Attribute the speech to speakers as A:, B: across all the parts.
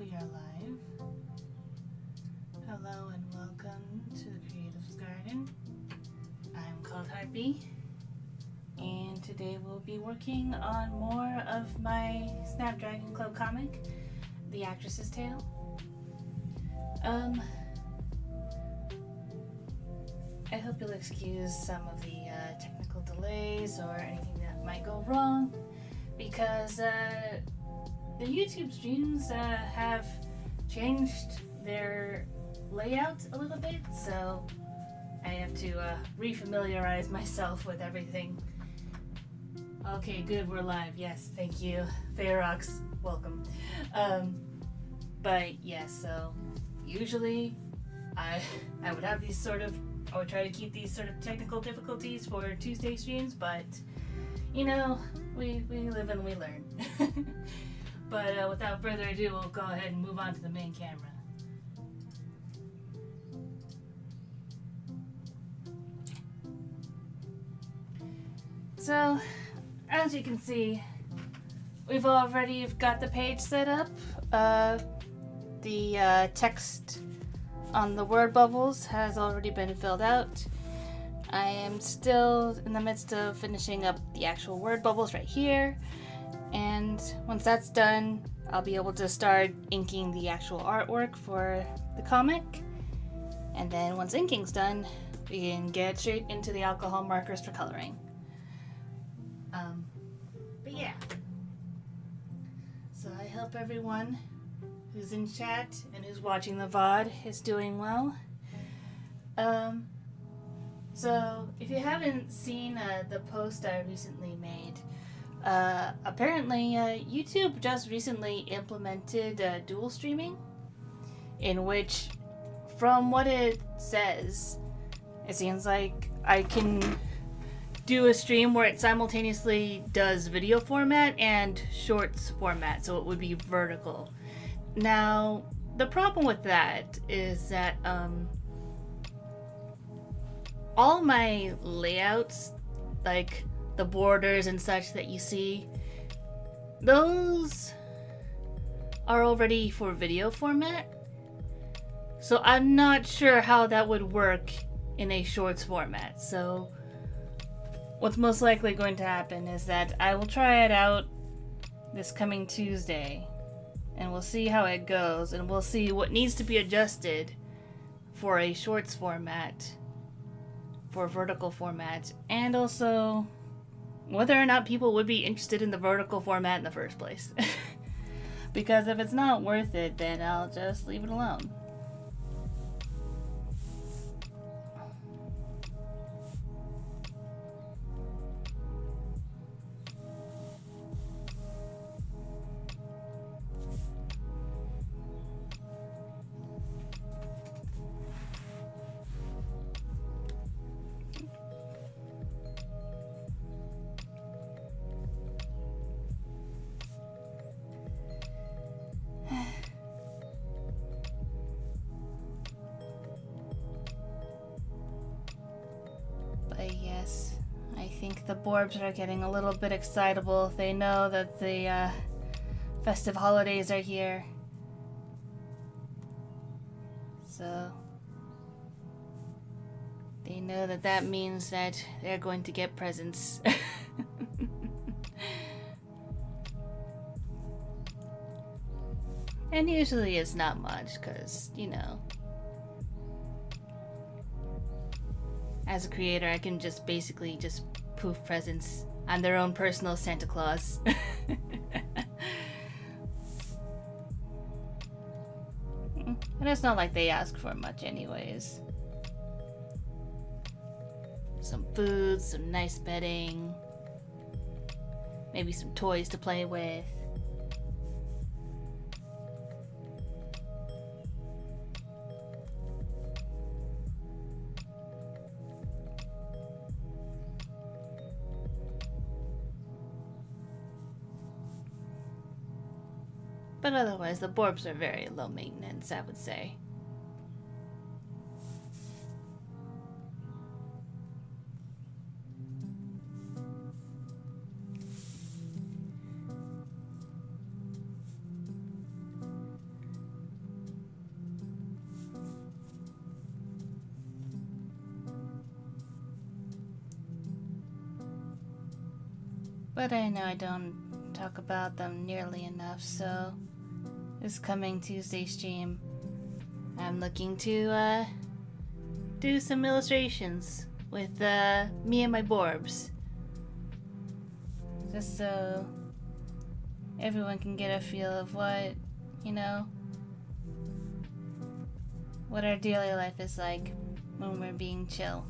A: we are live. Hello and welcome to the Creative's Garden. I'm called Harpy, and today we'll be working on more of my Snapdragon Club comic, The Actress's Tale. I hope you'll excuse some of the technical delays or anything that might go wrong, because the YouTube streams have changed their layout a little bit, so I have to refamiliarize myself with everything. Okay, good, we're live. Yes, thank you. Ferox, welcome. But yes, so usually I would have these sort of, I would try to keep these sort of technical difficulties for Tuesday streams, but you know, we live and we learn. But without further ado, we'll go ahead and move on to the main camera. So, as you can see, we've already got the page set up. The text on the word bubbles has already been filled out. I am still in the midst of finishing up the actual word bubbles right here. And once that's done, I'll be able to start inking the actual artwork for the comic. And then once inking's done, we can get straight into the alcohol markers for coloring. But yeah. So I hope everyone who's in chat and who's watching the VOD is doing well. So if you haven't seen the post I recently made, apparently YouTube just recently implemented dual streaming, in which, from what it says, it seems like I can do a stream where it simultaneously does video format and shorts format, so it would be vertical. Now, the problem with that is that all my layouts, like the borders and such that you see, those are already for video format. So I'm not sure how that would work in a shorts format. So what's most likely going to happen is that I will try it out this coming Tuesday, and we'll see how it goes, and we'll see what needs to be adjusted for a shorts format, for vertical format, and also whether or not people would be interested in the vertical format in the first place. Because if it's not worth it, then I'll just leave it alone. Yes, I think the Borbs are getting a little bit excitable. They know that the festive holidays are here. So they know that that means that they're going to get presents. And usually it's not much, because, you know, as a creator, I can just basically just poof presents. I'm their own personal Santa Claus. And it's not like they ask for much anyways. Some food, some nice bedding, maybe some toys to play with. But otherwise, the Borbs are very low maintenance, I would say. but I know I don't talk about them nearly enough, so this coming Tuesday stream, I'm looking to do some illustrations with me and my Borbs. Just so everyone can get a feel of what, you know, what our daily life is like when we're being chill.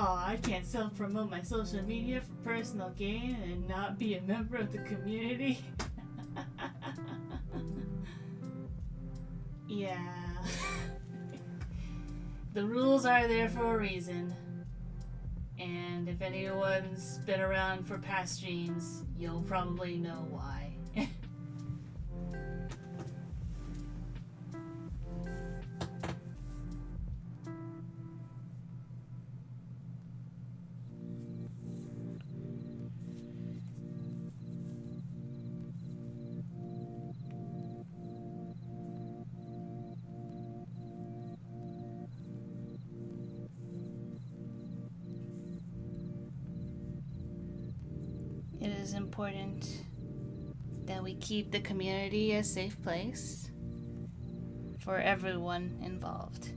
A: Oh, I can't self-promote my social media for personal gain and not be a member of the community. Yeah. The rules are there for a reason. And if anyone's been around for past streams, you'll probably know why. It is important that we keep the community a safe place for everyone involved.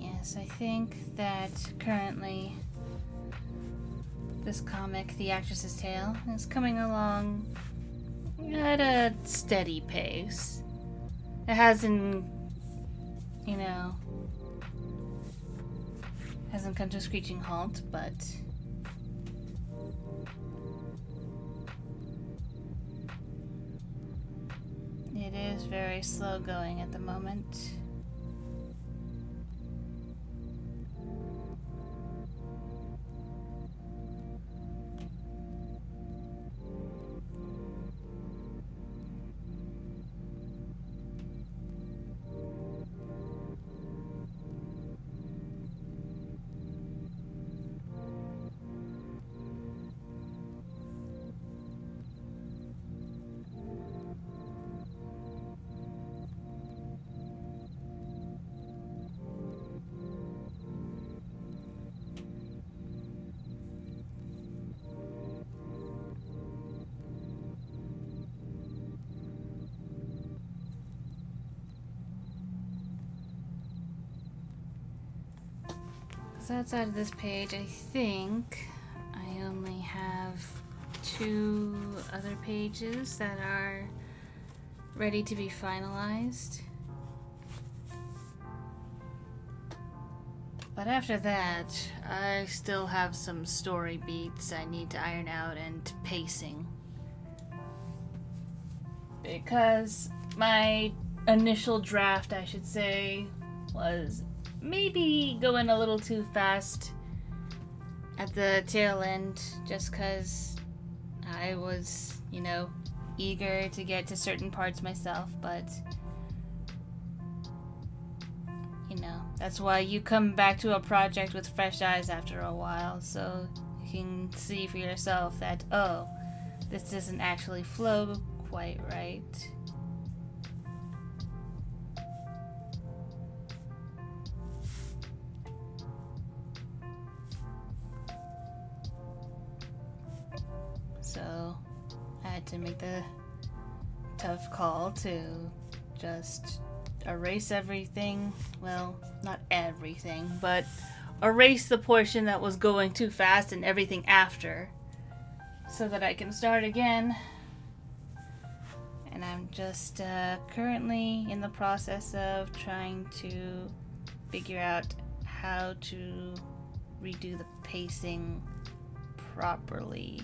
A: Yes, I think that currently this comic, The Actress's Tale, is coming along at a steady pace. It hasn't, you know, hasn't come to a screeching halt, but it is very slow going at the moment. So outside of this page, I think I only have 2 other pages that are ready to be finalized. But after that, I still have some story beats I need to iron out and pacing. Because my initial draft, I should say, was maybe going a little too fast at the tail end, just because I was, you know, eager to get to certain parts myself, but you know, that's why you come back to a project with fresh eyes after a while, so you can see for yourself that, oh, this doesn't actually flow quite right. So I had to make the tough call to just erase everything. Well, not everything, but erase the portion that was going too fast and everything after, so that I can start again. And I'm just currently in the process of trying to figure out how to redo the pacing properly.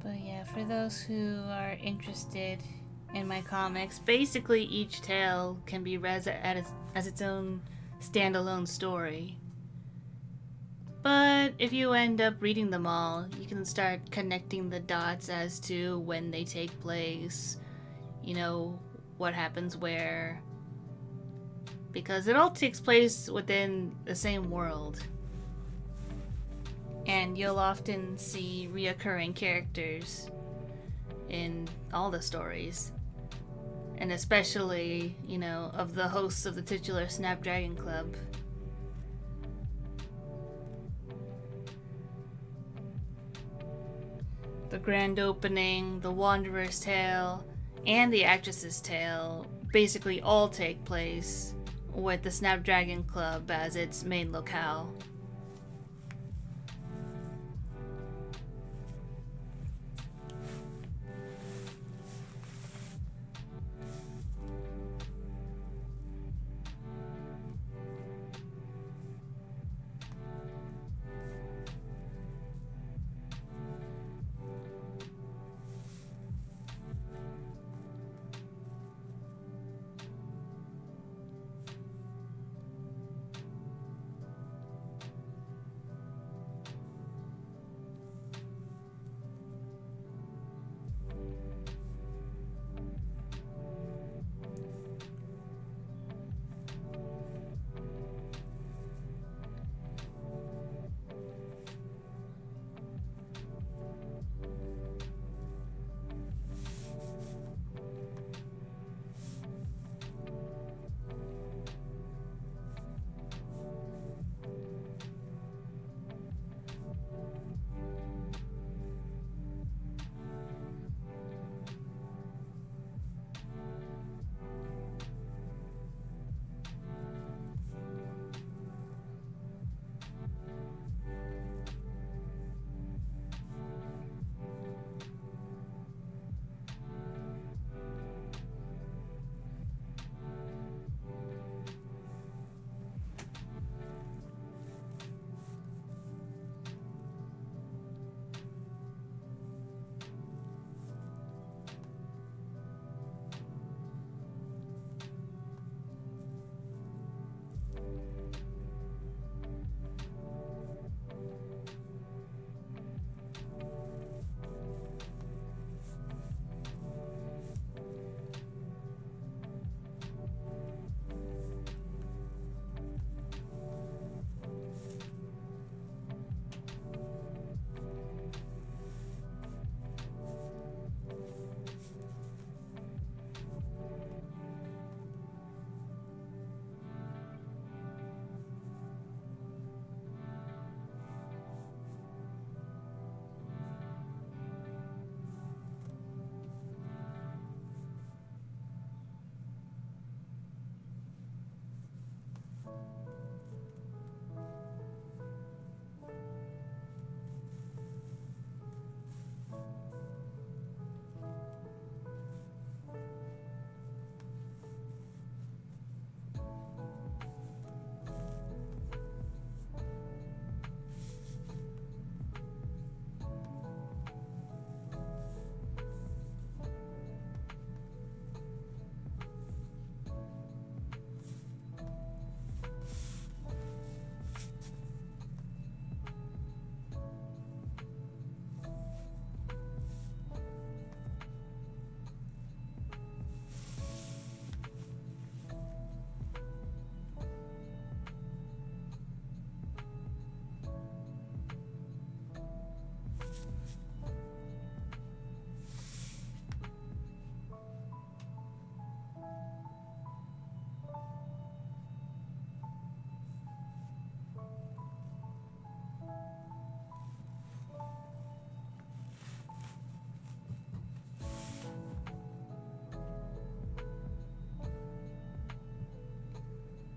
A: But yeah, for those who are interested in my comics, basically each tale can be read as its own standalone story. But if you end up reading them all, you can start connecting the dots as to when they take place, you know, what happens where, because it all takes place within the same world. And you'll often see reoccurring characters in all the stories. And especially, you know, of the hosts of the titular Snapdragon Club. The grand opening, the Wanderer's Tale, and the Actress's Tale basically all take place with the Snapdragon Club as its main locale.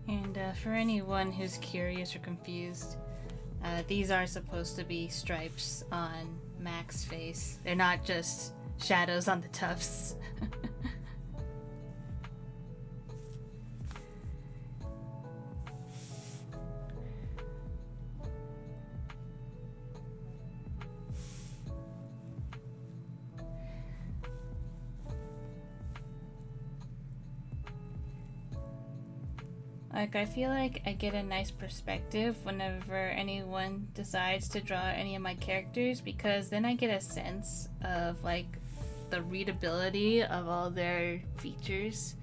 A: And for anyone who's curious or confused, these are supposed to be stripes on Mac's face. They're not just shadows on the tufts. Like, I feel like I get a nice perspective whenever anyone decides to draw any of my characters, because then I get a sense of, like, the readability of all their features.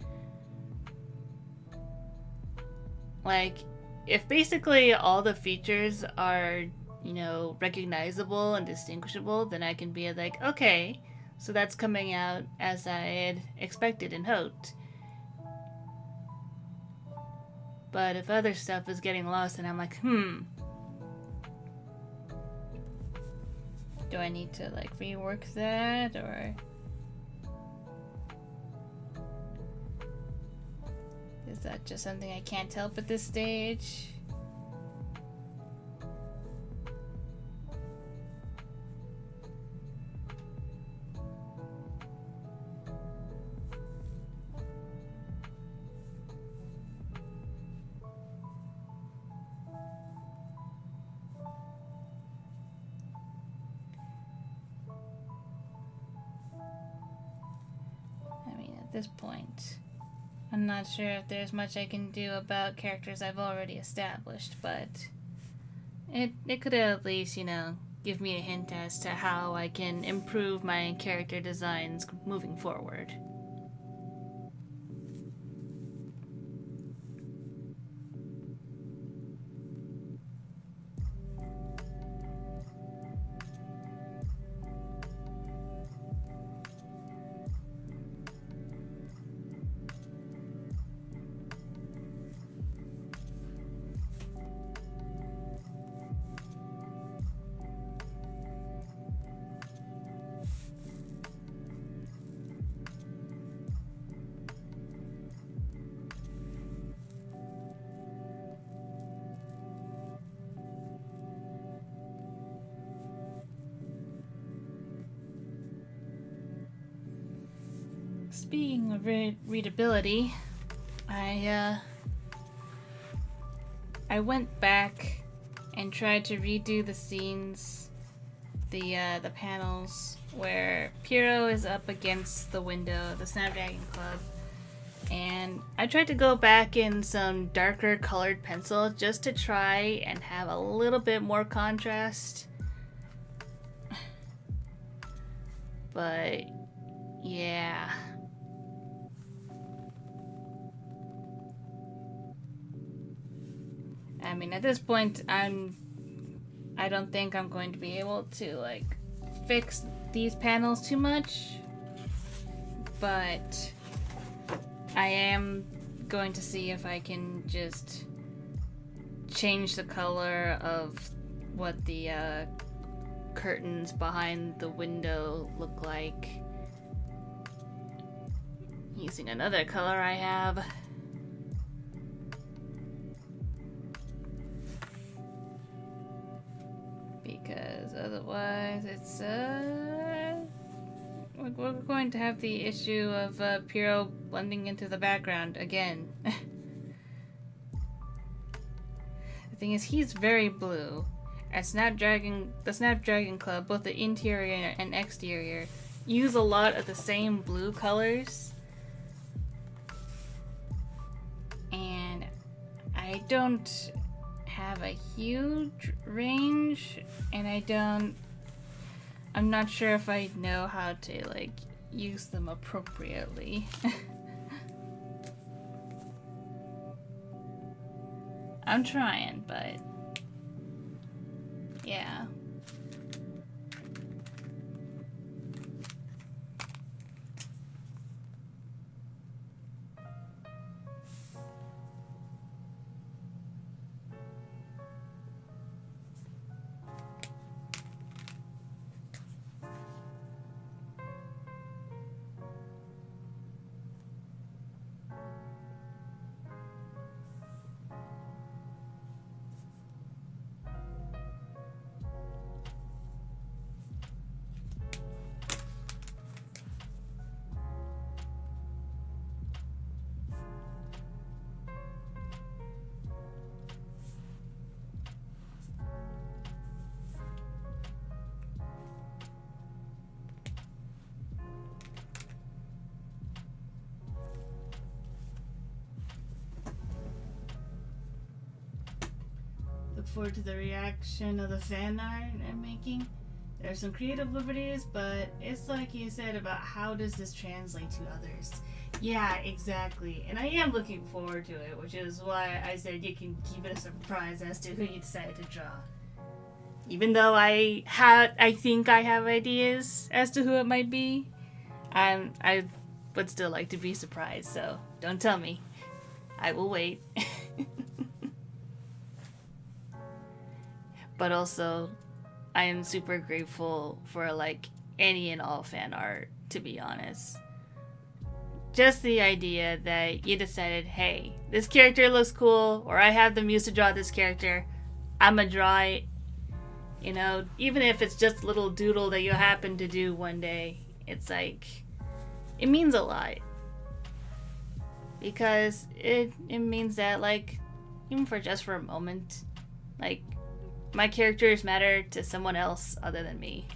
A: Like, if basically all the features are, you know, recognizable and distinguishable, then I can be like, okay, so that's coming out as I had expected and hoped. But if other stuff is getting lost, and I'm like, do I need to, like, rework that, or... is that just something I can't help at this stage? At this point, I'm not sure if there's much I can do about characters I've already established, but it could at least, give me a hint as to how I can improve my character designs moving forward. Speaking of readability, I went back and tried to redo the scenes, the panels where Piero is up against the window of the Snapdragon Club, and I tried to go back in some darker colored pencil just to try and have a little bit more contrast. But yeah. I mean, at this point, I don't think I'm going to be able to, fix these panels too much. But I am going to see if I can just change the color of what the curtains behind the window look like using another color I have. Because otherwise it's we're going to have the issue of Piero blending into the background again. The thing is, he's very blue. At the Snapdragon Club, both the interior and exterior use a lot of the same blue colors. And I don't have a huge range, and I'm not sure if I know how to use them appropriately. I'm trying, but yeah. Look forward to the reaction of the fan art I'm making. There's some creative liberties, but it's like you said about how does this translate to others. Yeah, exactly. And I am looking forward to it, which is why I said you can keep it a surprise as to who you decide to draw. Even though I think I have ideas as to who it might be, I would still like to be surprised, so don't tell me. I will wait. But also, I am super grateful for any and all fan art, to be honest. just the idea that you decided, hey, this character looks cool, or I have the muse to draw this character, I'm gonna draw it. You know, even if it's just a little doodle that you happen to do one day, it's like, it means a lot. Because it means that, like, even for a moment, like, my characters matter to someone else other than me.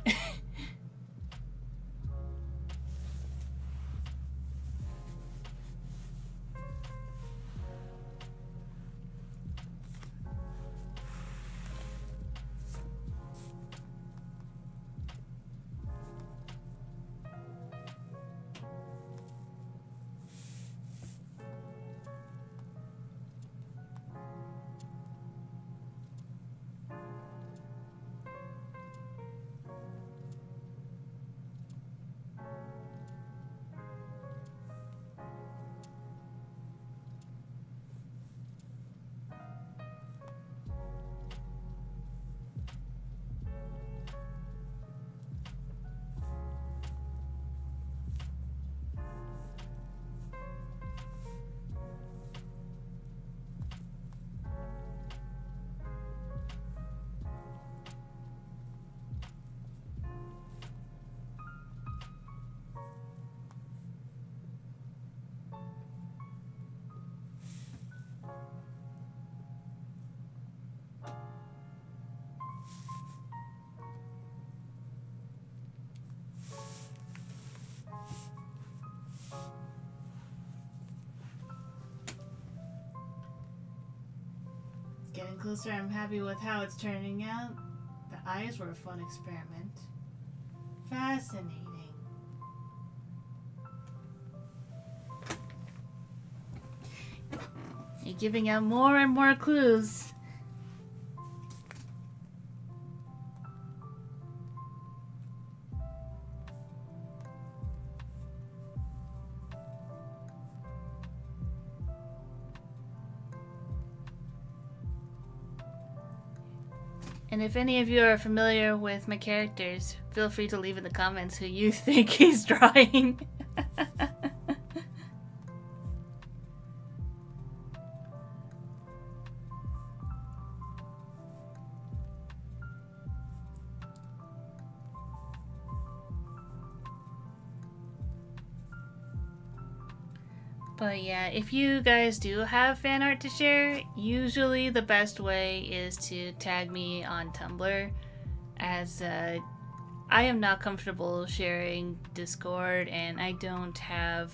A: Getting closer, I'm happy with how it's turning out. The eyes were a fun experiment. Fascinating. You're giving out more and more clues. And if any of you are familiar with my characters, feel free to leave in the comments who you think he's drawing. But yeah, if you guys do have fan art to share, usually the best way is to tag me on Tumblr, as I am not comfortable sharing Discord and I don't have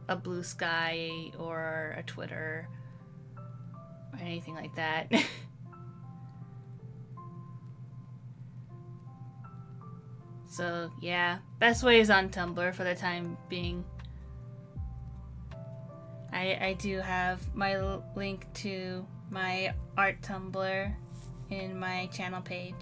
A: a Blue Sky or a Twitter or anything like that. So yeah, best way is on Tumblr for the time being. I do have my link to my art Tumblr in my channel page.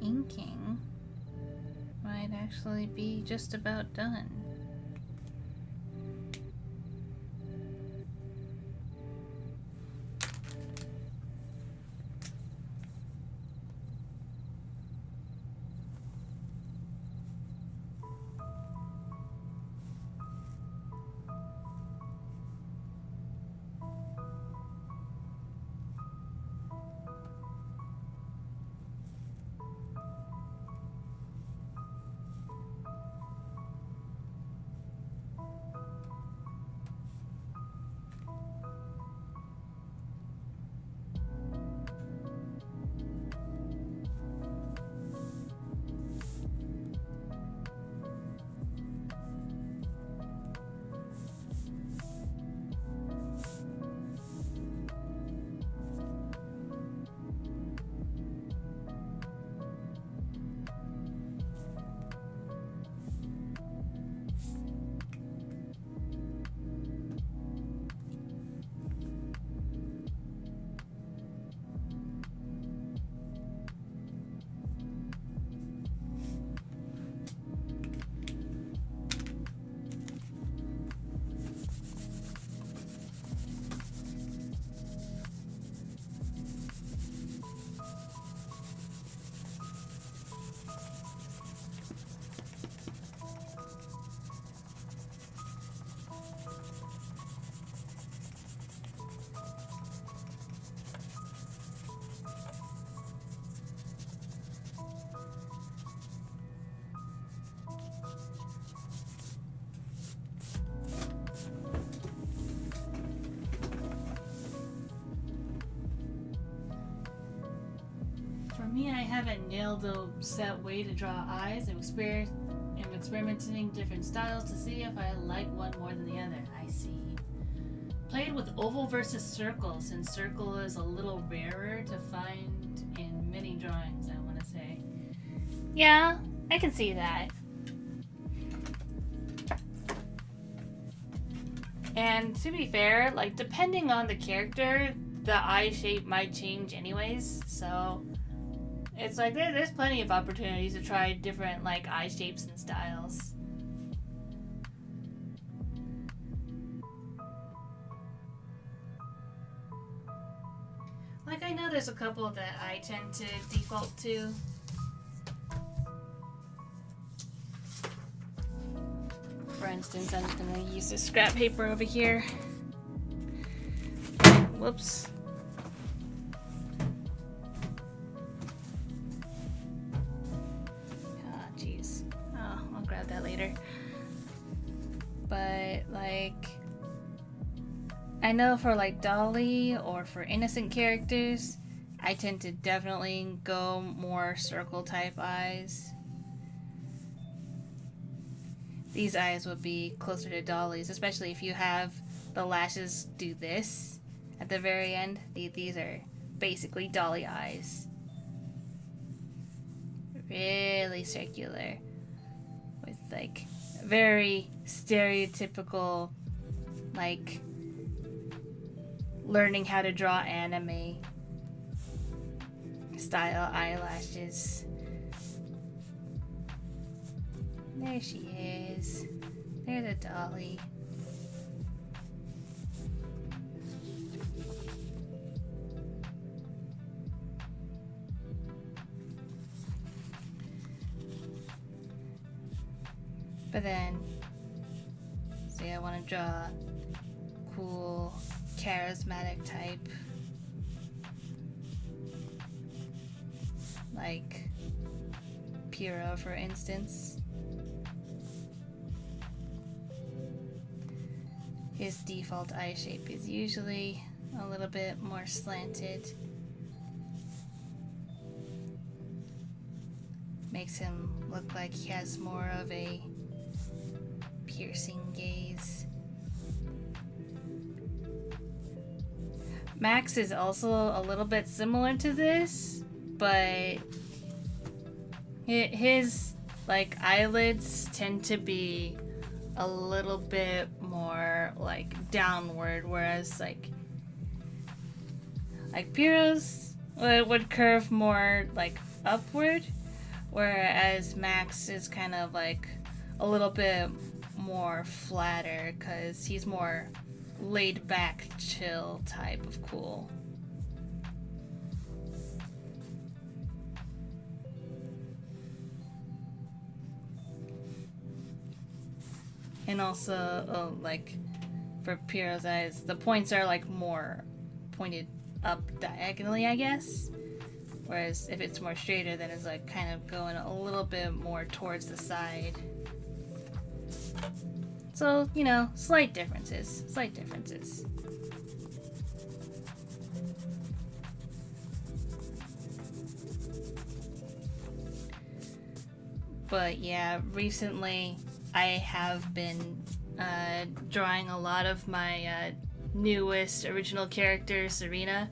B: inking might actually be just about done.
A: For me, I haven't nailed a set way to draw eyes. I'm experimenting different styles to see if I like one more than the other. I see. Played with oval versus circle, since circle is a little rarer to find in many drawings, I want to say.
B: Yeah, I can see that.
A: And to be fair, like, depending on the character, the eye shape might change anyways, so it's like there's plenty of opportunities to try different, like, eye shapes and styles. Like, I know there's a couple that I tend to default to. For instance, I'm just gonna use this scrap paper over here. Whoops. Ah, jeez. Oh, I'll grab that later. But, like, I know for, like, Dolly or for innocent characters, I tend to definitely go more circle type eyes. These eyes would be closer to Dolly's, especially if you have the lashes do this at the very end. These are basically Dolly eyes. Really circular. With, like, very stereotypical, like, learning how to draw anime style eyelashes. There she is. There's a Dolly. But then, see, I want to draw cool, charismatic type. Like Piro, for instance. His default eye shape is usually a little bit more slanted. Makes him look like he has more of a piercing gaze. Max is also a little bit similar to this, but his, like, eyelids tend to be a little bit more, like, downward, whereas like Piro's would curve more, like, upward,
B: whereas Max is kind of like a little bit more flatter because he's more laid back, chill type of cool. And also, like, for Piero's eyes, the points are, like, more pointed up diagonally, I guess. Whereas if it's more straighter, then it's, like, kind of going a little bit more towards the side. So, you know, slight differences. Slight differences. But yeah, recently I have been drawing a lot of my newest original character, Serena,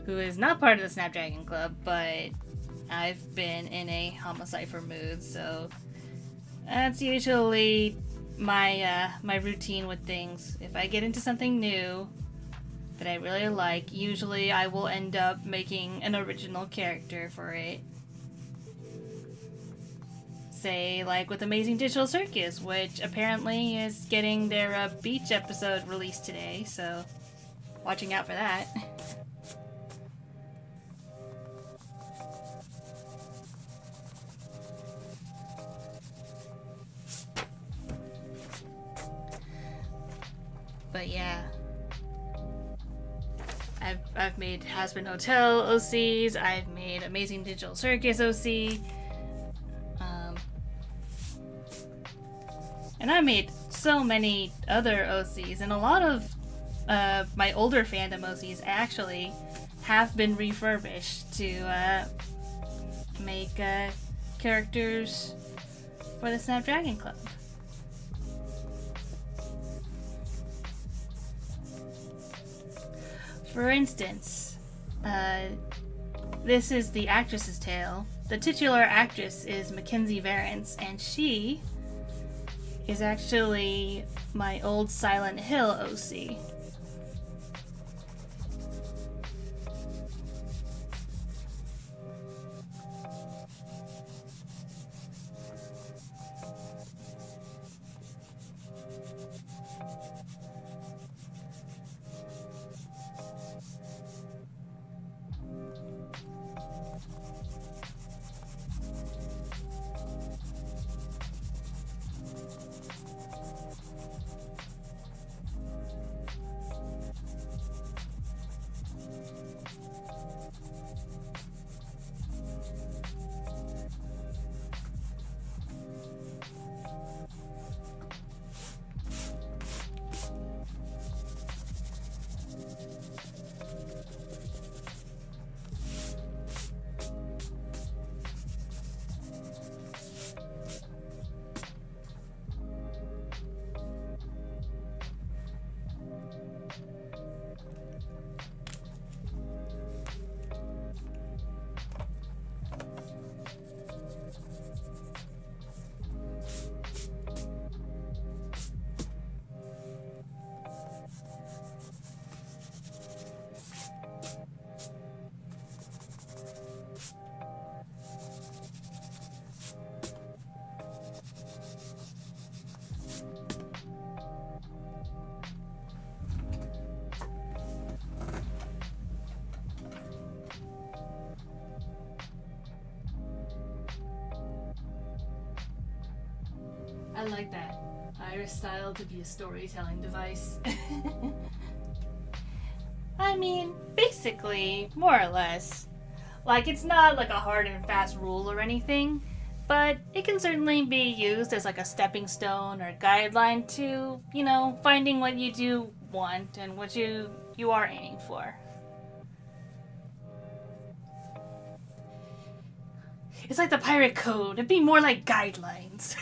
B: who is not part of the Snapdragon Club, but I've been in a Homicipher mood, so that's usually my my routine with things. If I get into something new that I really like, usually I will end up making an original character for it. Say, like with Amazing Digital Circus, which apparently is getting their beach episode released today, so watching out for that. But yeah, I've made Has-Been Hotel OCs, I've made Amazing Digital Circus OC, and I made so many other OCs, and a lot of my older fandom OCs actually have been refurbished to make characters for the Snapdragon Club. For instance, this is the actress's tale. The titular actress is Mackenzie Varence, and she is actually my old Silent Hill OC. I like that Iris style to be a storytelling device. I mean, basically, more or less. Like, it's not like a hard and fast rule or anything, but it can certainly be used as like a stepping stone or guideline to, you know, finding what you do want and what you are aiming for. It's like the pirate code. It'd be more like guidelines.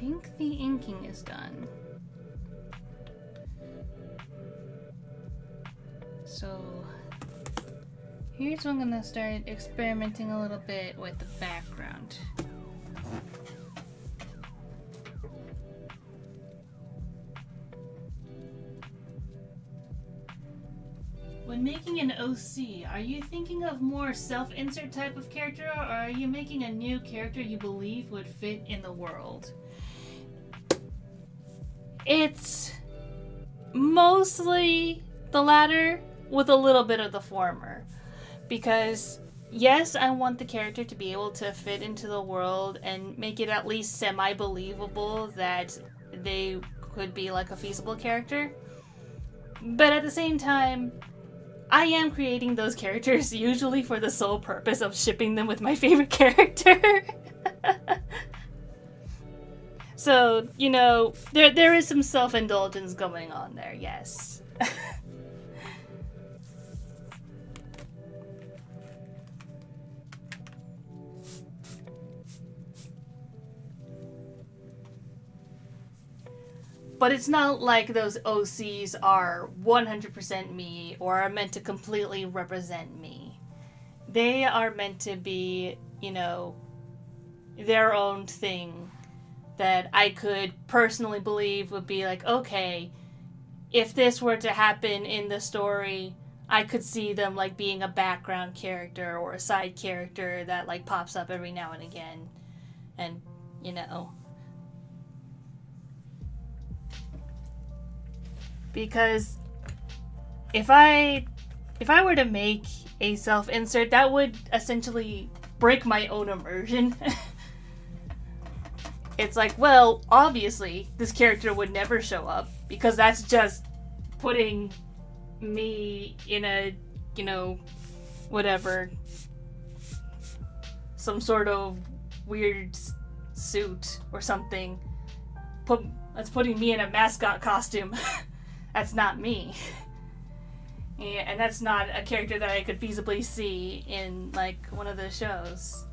B: think the inking is done. So here's where I'm gonna start experimenting a little bit with the background. When making an OC, are you thinking of more self-insert type of character, or are you making a new character you believe would fit in the world? It's mostly the latter with a little bit of the former. Because yes, I want the character to be able to fit into the world and make it at least semi-believable that they could be like a feasible character. But at the same time, I am creating those characters usually for the sole purpose of shipping them with my favorite character. So, you know, there is some self-indulgence going on there, yes. But it's not like those OCs are 100% me or are meant to completely represent me. They are meant to be, you know, their own thing that I could personally believe would be like, okay, if this were to happen in the story, I could see them like being a background character or a side character that like pops up every now and again. And, you know, because if I were to make a self-insert, that would essentially break my own immersion. It's like, well, obviously this character would never show up because that's just putting me in a, you know, whatever, some sort of weird suit or something. That's putting me in a mascot costume. That's not me. Yeah, and that's not a character that I could feasibly see in, like, one of the shows,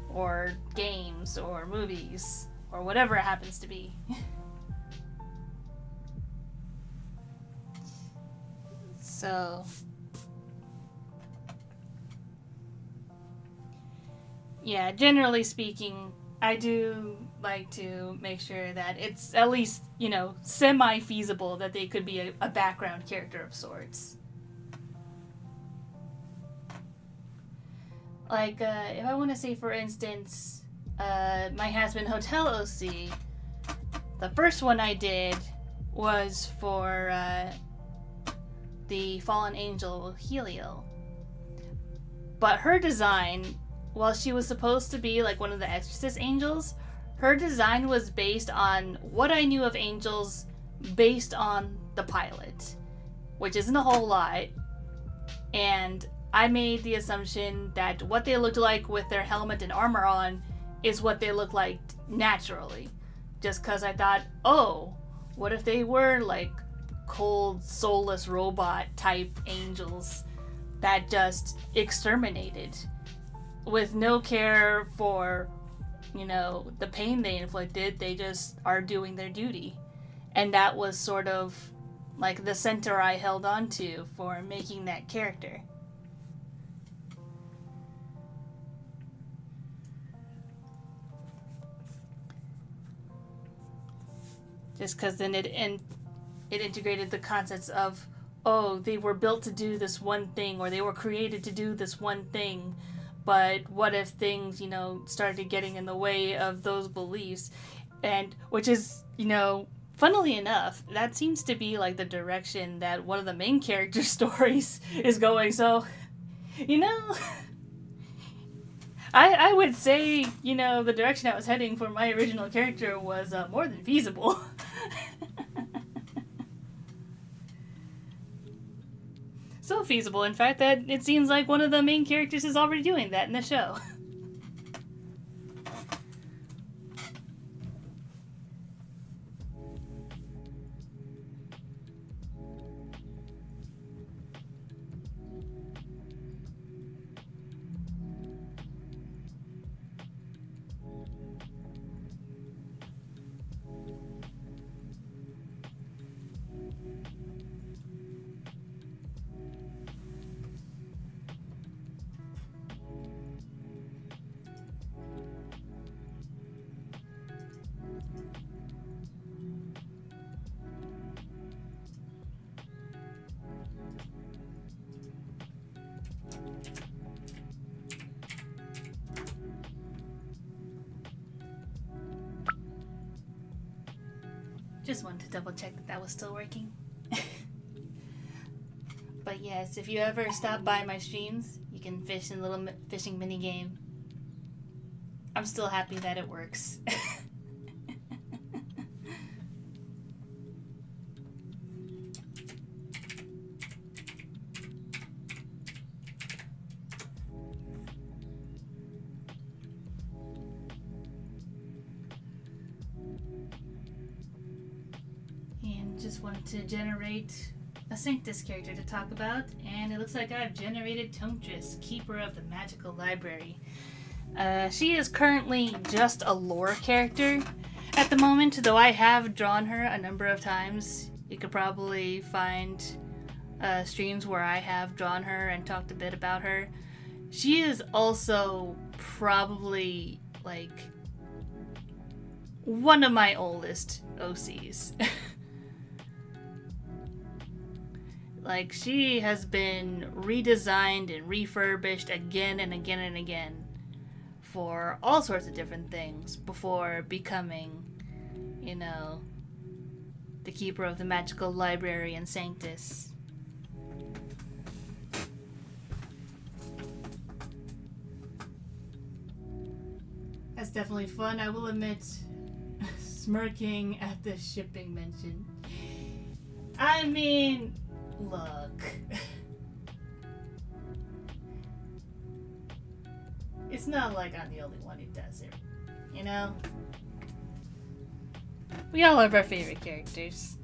B: or games, or movies, or whatever it happens to be. So, yeah, generally speaking, I do like to make sure that it's at least, you know, semi-feasible that they could be a background character of sorts. Like, if I want to say, for instance, my Has-Been Hotel OC, the first one I did was for the Fallen Angel Helio. But her design, while she was supposed to be like one of the Exorcist angels, her design was based on what I knew of angels based on the pilot, which isn't a whole lot. And I made the assumption that what they looked like with their helmet and armor on is what they look like naturally. Just because I thought, oh, what if they were like cold, soulless robot type angels that just exterminated with no care for, you know, the pain they inflicted. They just are doing their duty. And that was sort of like the center I held on to for making that character. Just because then it integrated the concepts of, oh, they were built to do this one thing, or they were created to do this one thing, but what if things, you know, started getting in the way of those beliefs? And which is, you know, funnily enough, that seems to be like the direction that one of the main character stories is going. So, you know, I would say, you know, the direction I was heading for my original character was more than feasible. So feasible, in fact, that it seems like one of the main characters is already doing that in the show.
A: Just wanted to double check that that was still working. But yes, if you ever stop by my streams, you can fish in a little fishing mini game. I'm still happy that it works. And just wanted to generate a Sanctus character to talk about, and it looks like I've generated Tomtress, Keeper of the Magical Library. She is currently just a lore character at the moment, though I have drawn her a number of times. You could probably find streams where I have drawn her and talked a bit about her. She is also probably like one of my oldest OCs. Like, she has been redesigned and refurbished again and again and again for all sorts of different things before becoming, you know, the Keeper of the Magical Library in Sanctus. That's definitely fun, I will admit. Smirking at the shipping mention. I mean, look. It's not like I'm the only one who does it, you know? We all have our favorite characters.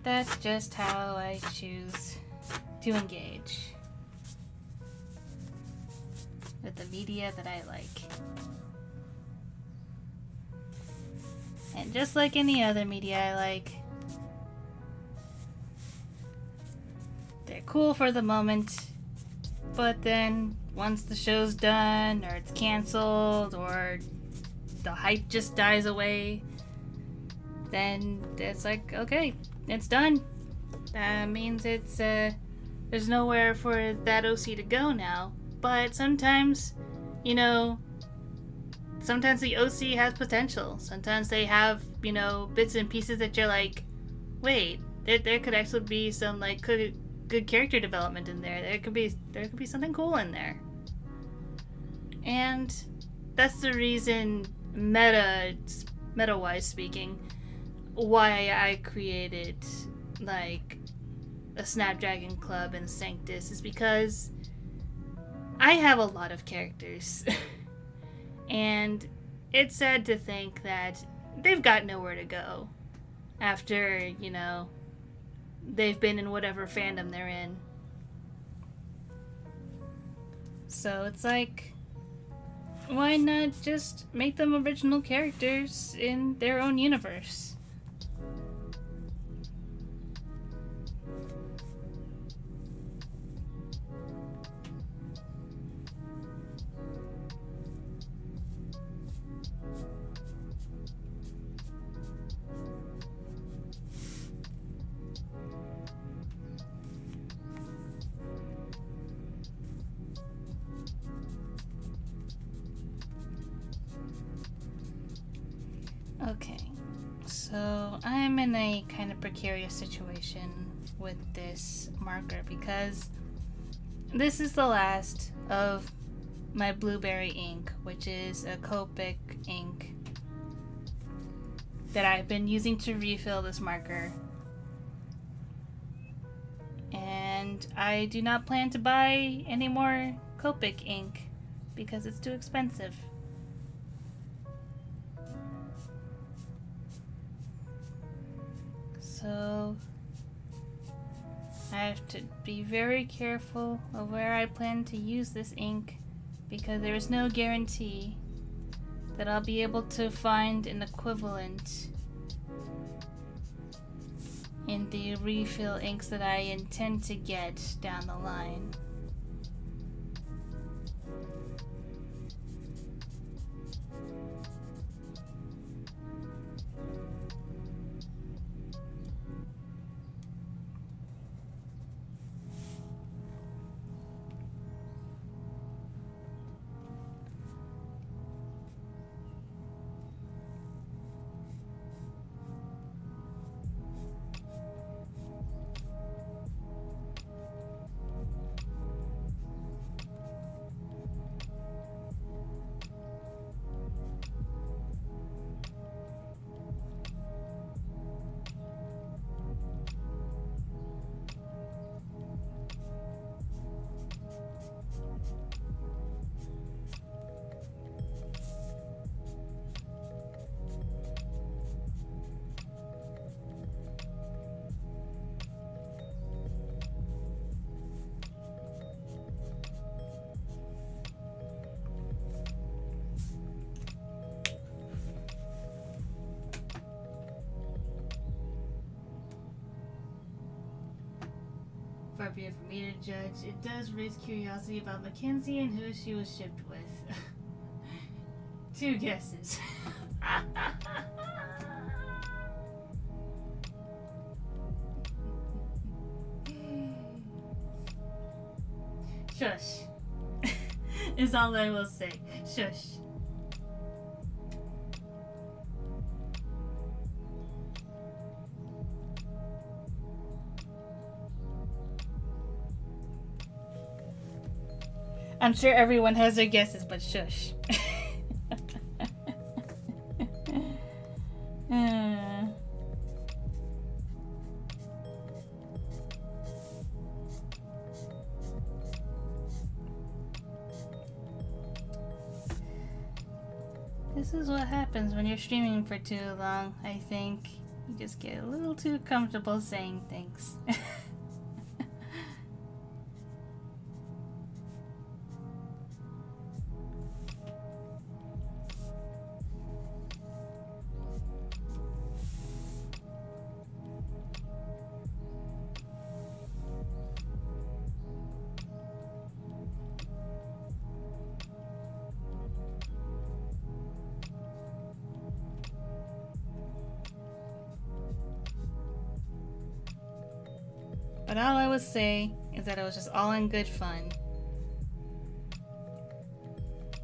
A: That's just how I choose to engage with the media that I like. And just like any other media I like, they're cool for the moment, but then once the show's done, or it's canceled, or the hype just dies away, then it's like, okay, it's done. That means it's there's nowhere for that OC to go now. But sometimes, you know, sometimes the OC has potential. Sometimes they have, you know, bits and pieces that you're like, wait, there could actually be some like good character development in there. There could be something cool in there. And that's the reason, meta-wise speaking, why I created like a Snapdragon Club in Sanctus, is because I have a lot of characters. And it's sad to think that they've got nowhere to go after, you know, they've been in whatever fandom they're in. So it's like, why not just make them original characters in their own universe? Okay, so I'm in a kind of precarious situation with this marker because this is the last of my blueberry ink, which is a Copic ink that I've been using to refill this marker. And I do not plan to buy any more Copic ink because it's too expensive. So I have to be very careful of where I plan to use this ink because there is no guarantee that I'll be able to find an equivalent in the refill inks that I intend to get down the line. far be it for me to judge. It does raise curiosity about Mackenzie and who she was shipped with. 2 guesses. Shush. Is all I will say. Shush. I'm sure everyone has their guesses, but shush. This is what happens when you're streaming for too long, I think. You just get a little too comfortable saying things. But all I would say is that it was just all in good fun.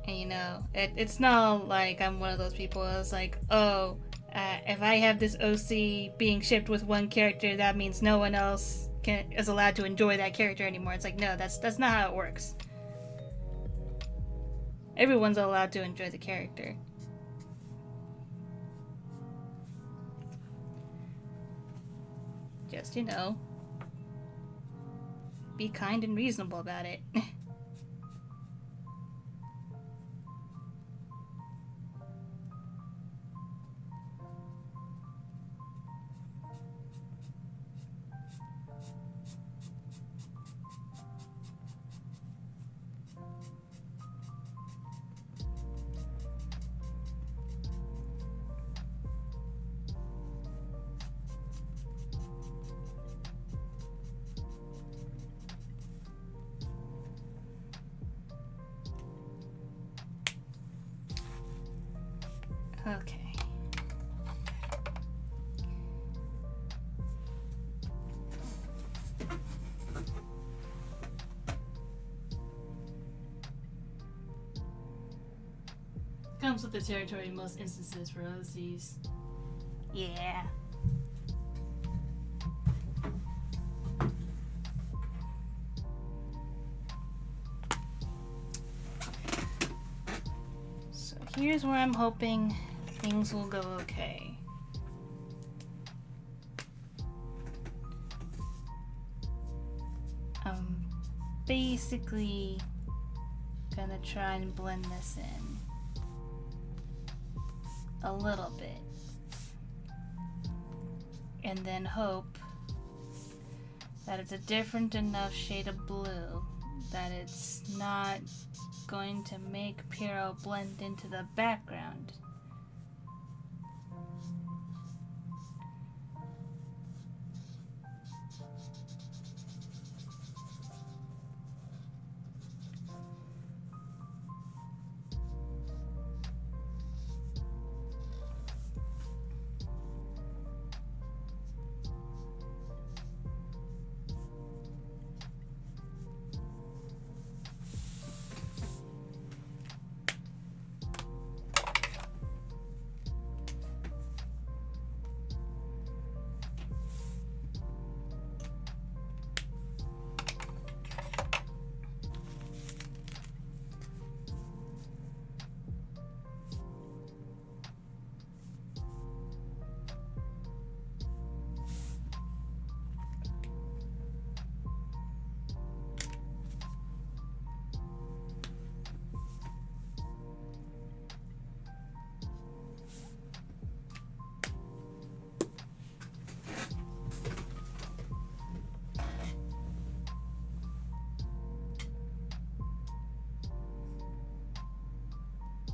A: And you know, it's not like I'm one of those people that's like, oh, if I have this OC being shipped with one character, that means no one else is allowed to enjoy that character anymore. It's like, no, that's not how it works. Everyone's allowed to enjoy the character. Just, you know, be kind and reasonable about it. Okay. Comes with the territory in most instances for OCs. Yeah. So here's where I'm hoping things will go okay. I'm basically gonna try and blend this in a little bit, and then hope that it's a different enough shade of blue that it's not going to make Piero blend into the background.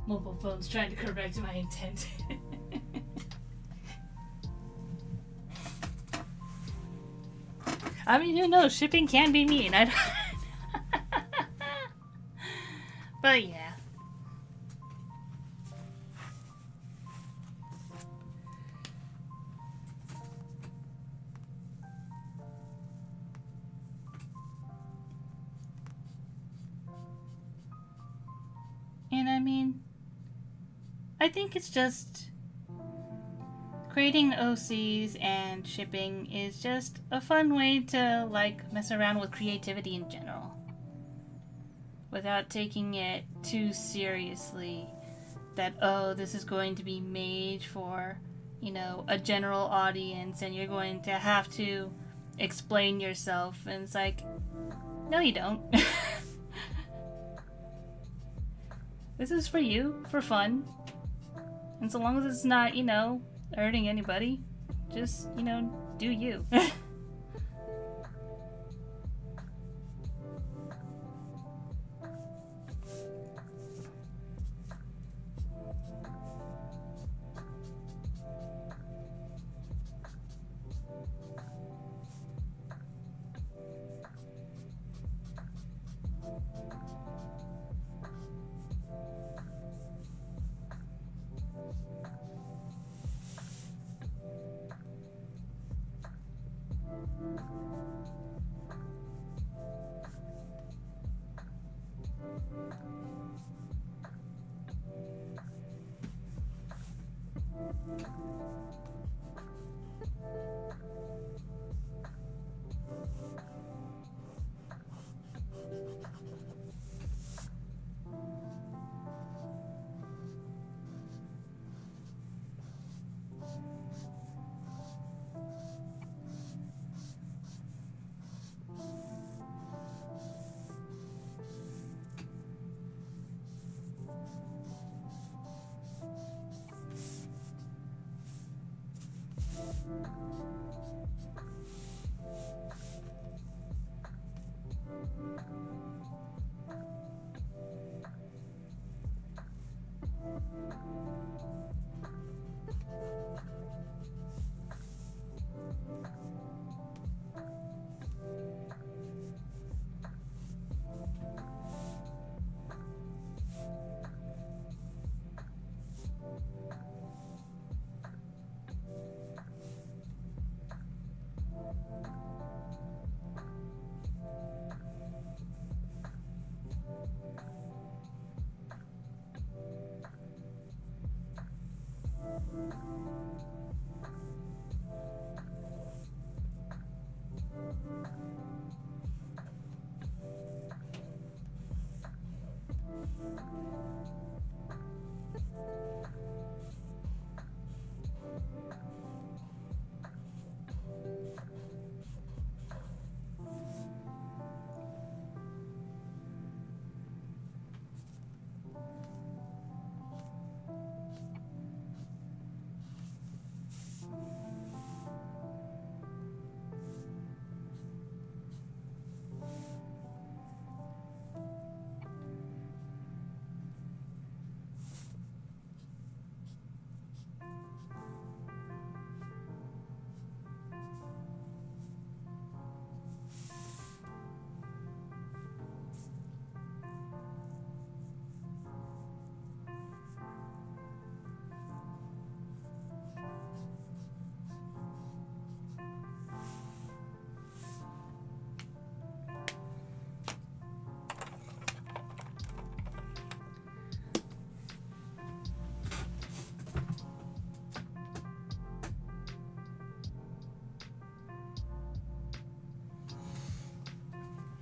A: Mobile phones trying to correct my intent.
B: I mean, who knows? Shipping can be mean. I don't... But yeah. And I mean, I think it's just creating OCs and shipping is just a fun way to like mess around with creativity in general without taking it too seriously that, oh, this is going to be made for, you know, a general audience and you're going to have to explain yourself. And it's like, no, you don't. This is for you, for fun. And so long as it's not, you know, hurting anybody, just, you know, do you.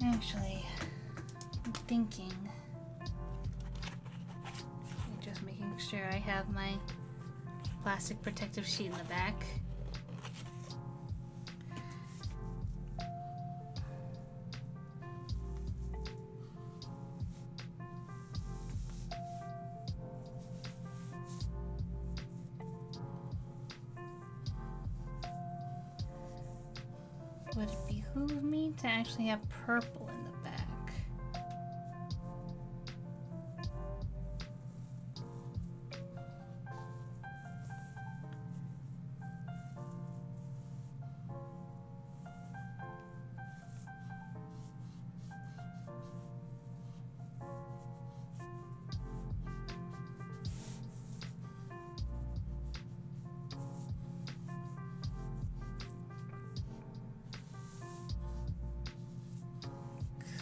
B: Actually, I'm thinking, just making sure I have my plastic protective sheet in the back. Would it behoove me to actually have purple in the back?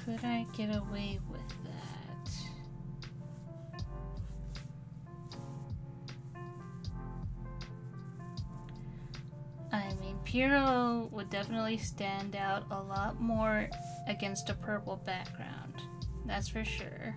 B: could I get away with that? I mean, Piero would definitely stand out a lot more against a purple background. That's for sure.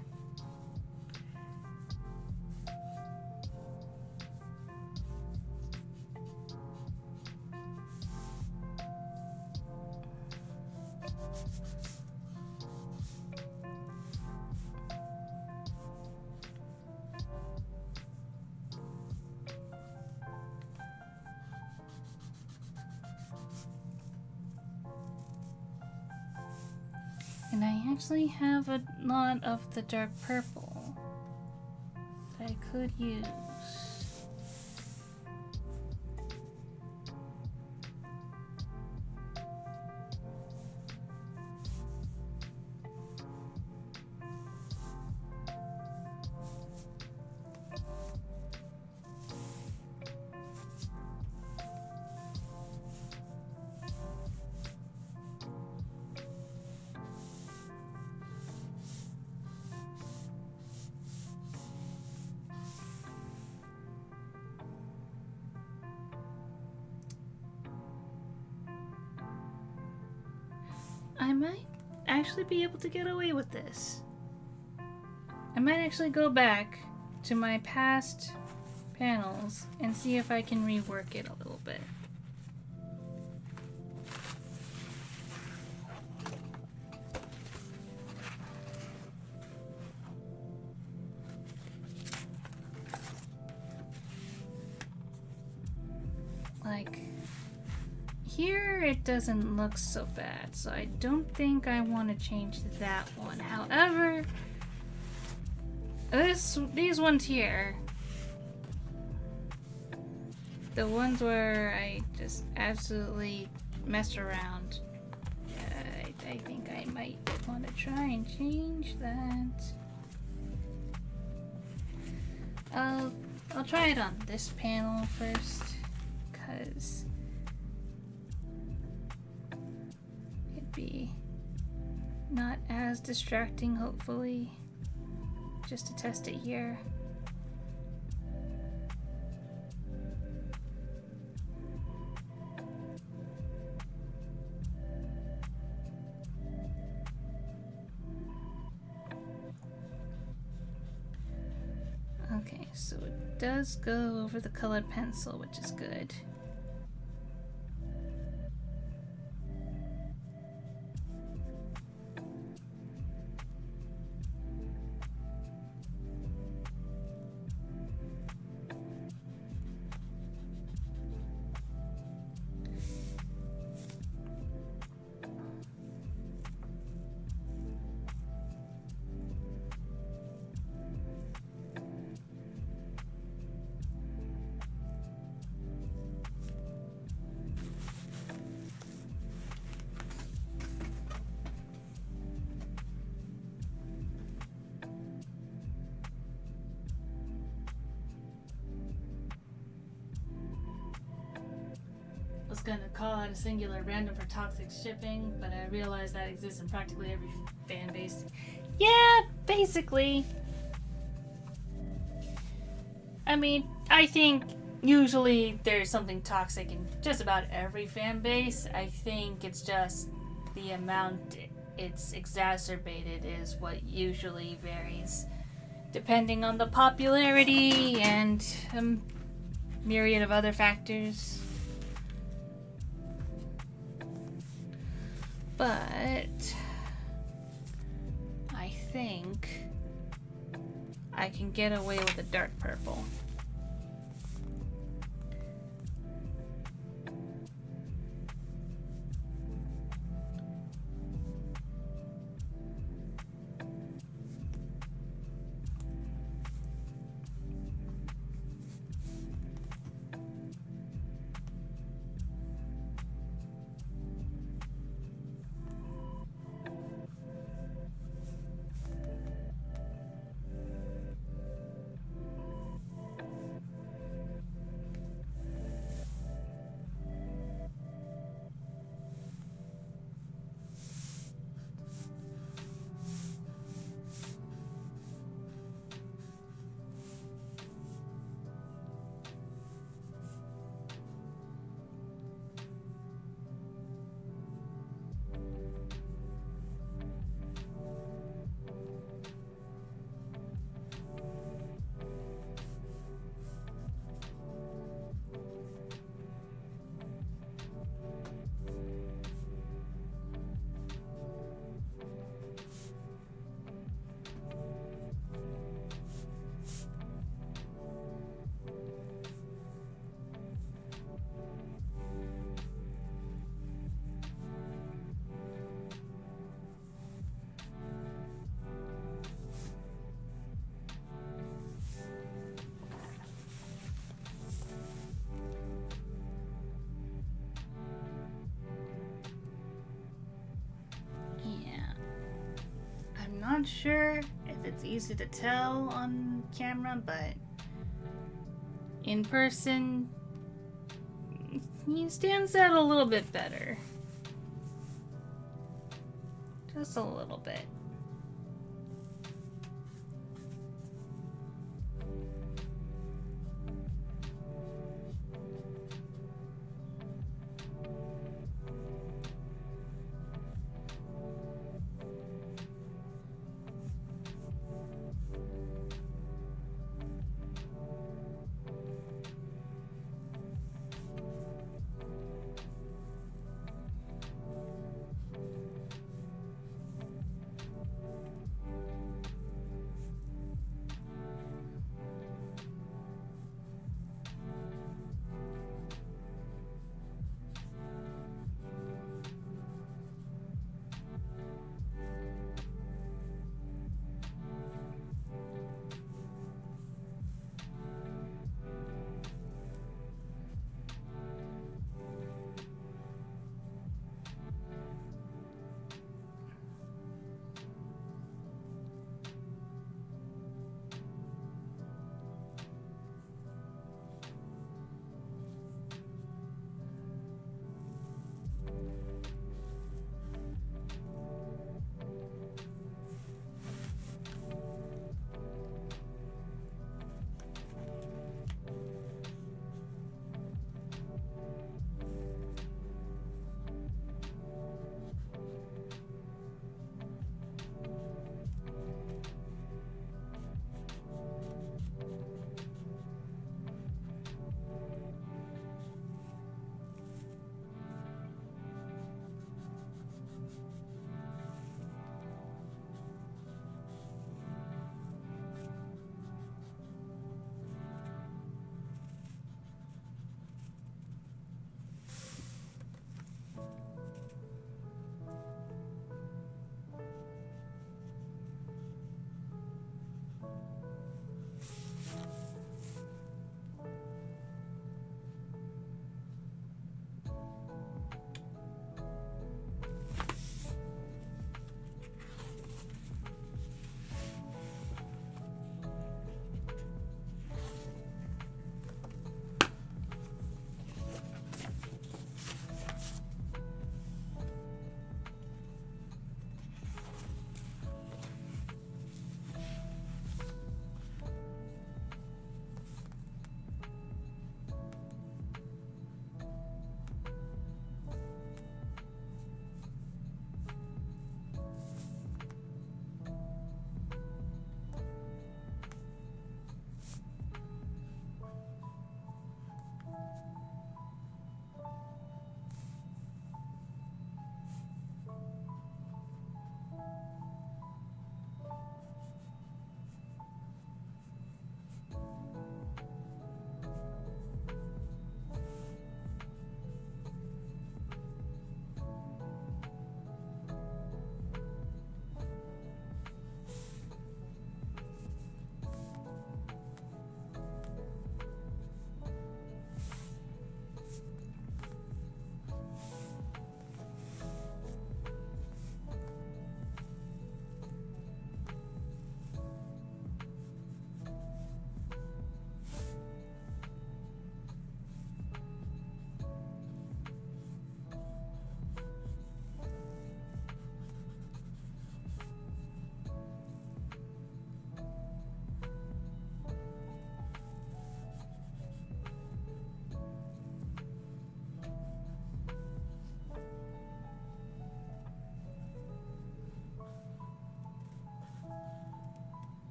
B: And I actually have a lot of the dark purple that I could use. I might actually be able to get away with this. I might actually go back to my past panels and see if I can rework it a little bit. Like, here it doesn't look so bad, so I don't think I want to change that one. However, these ones here, the ones where I just absolutely messed around, I think I might want to try and change that. I'll try it on this panel first, because it'd be not as distracting, hopefully, just to test it here. Okay, so it does go over the colored pencil, which is good. I was gonna call out a singular random for toxic shipping, but I realized that exists in practically every fan base. Yeah, basically. I mean, I think usually there's something toxic in just about every fan base. I think it's just the amount it's exacerbated is what usually varies, depending on the popularity and a myriad of other factors. But I think I can get away with a dark purple. not sure if it's easy to tell on camera, but in person, he stands out a little bit better. Just a little bit.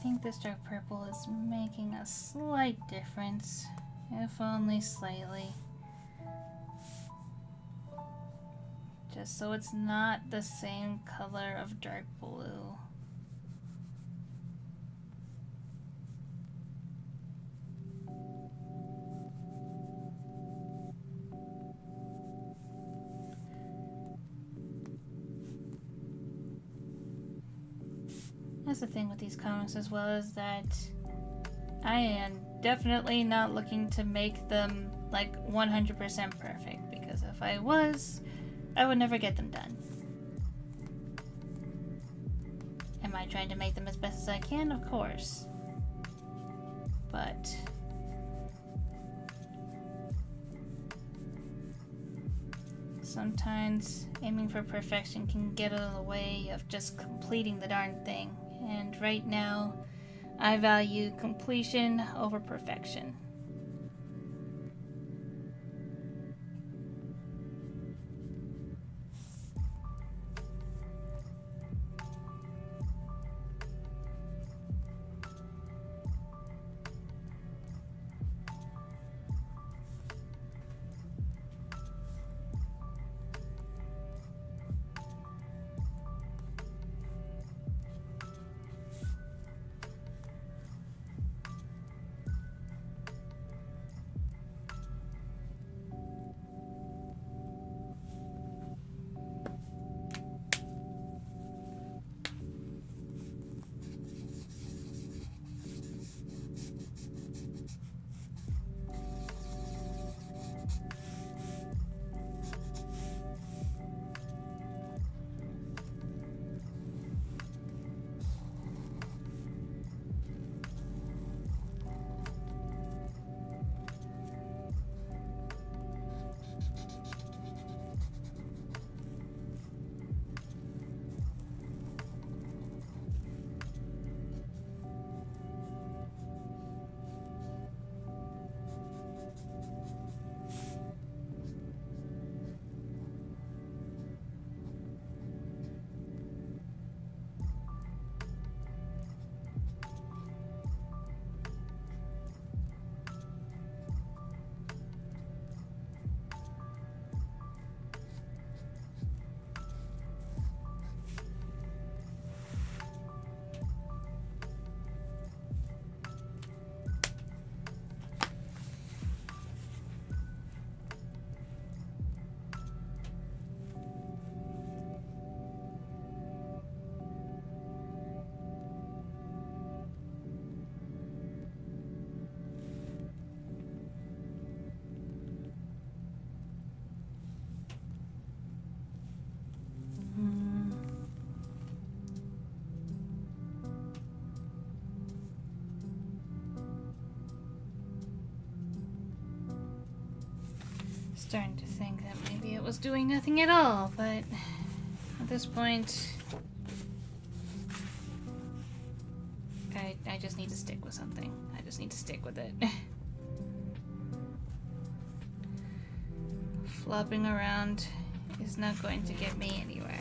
B: think this dark purple is making a slight difference, if only slightly. Just so it's not the same color of dark blue. That's the thing with these comics as well, is that I am definitely not looking to make them like 100% perfect, because if I was, I would never get them done. Am I trying to make them as best as I can? Of course. But sometimes aiming for perfection can get in the way of just completing the darn thing. And right now, I value completion over perfection. Starting to think that maybe it was doing nothing at all, but at this point, I just need to stick with something. I just need to stick with it. Flopping around is not going to get me anywhere.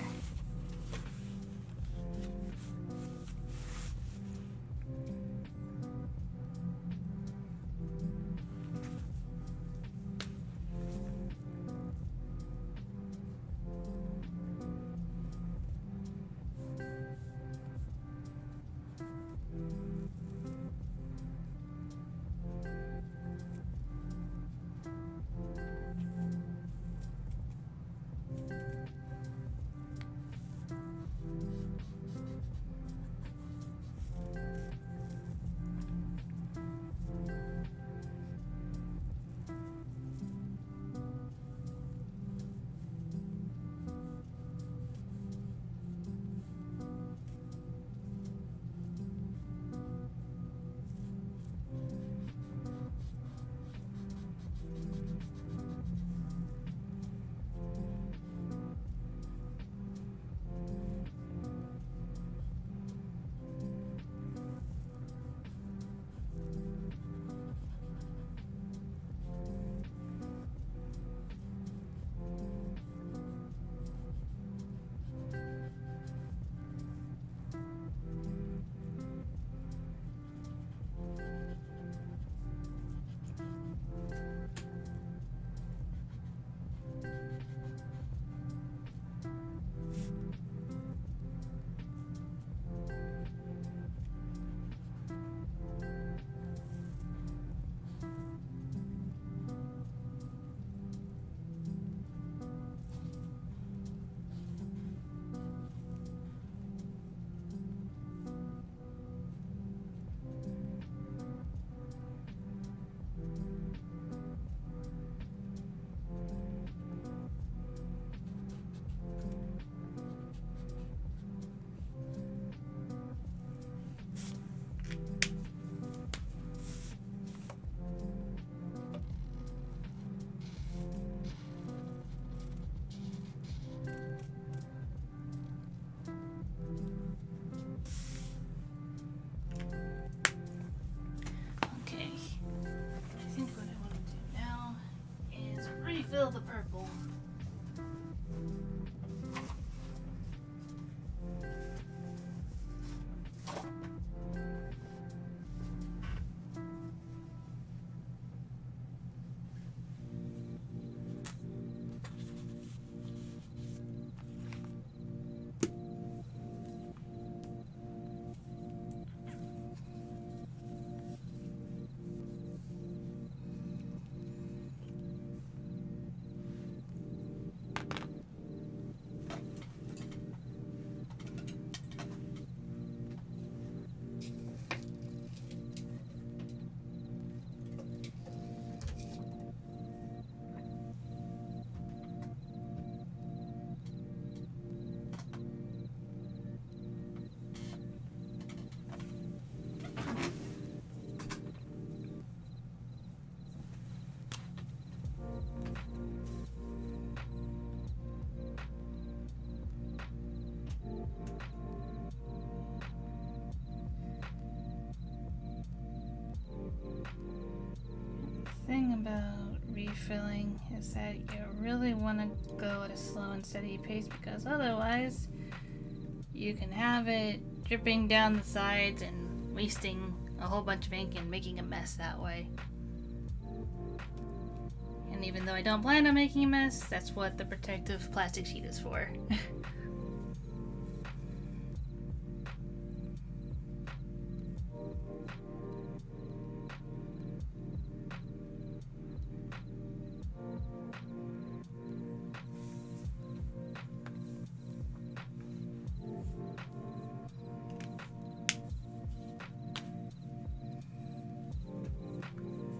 B: about refilling is that you really want to go at a slow and steady pace, because otherwise you can have it dripping down the sides and wasting a whole bunch of ink and making a mess that way. And even though I don't plan on making a mess, that's what the protective plastic sheet is for.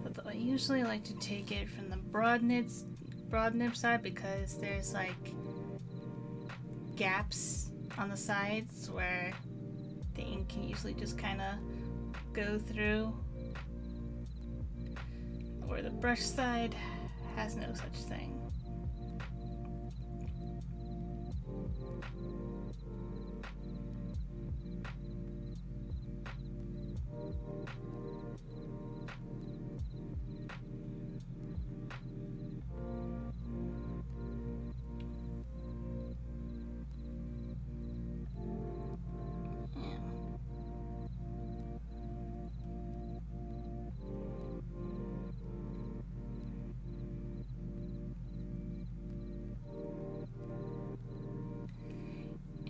B: Although I usually like to take it from the broad nib side, because there's like gaps on the sides where the ink can usually just kind of go through, where the brush side has no such thing.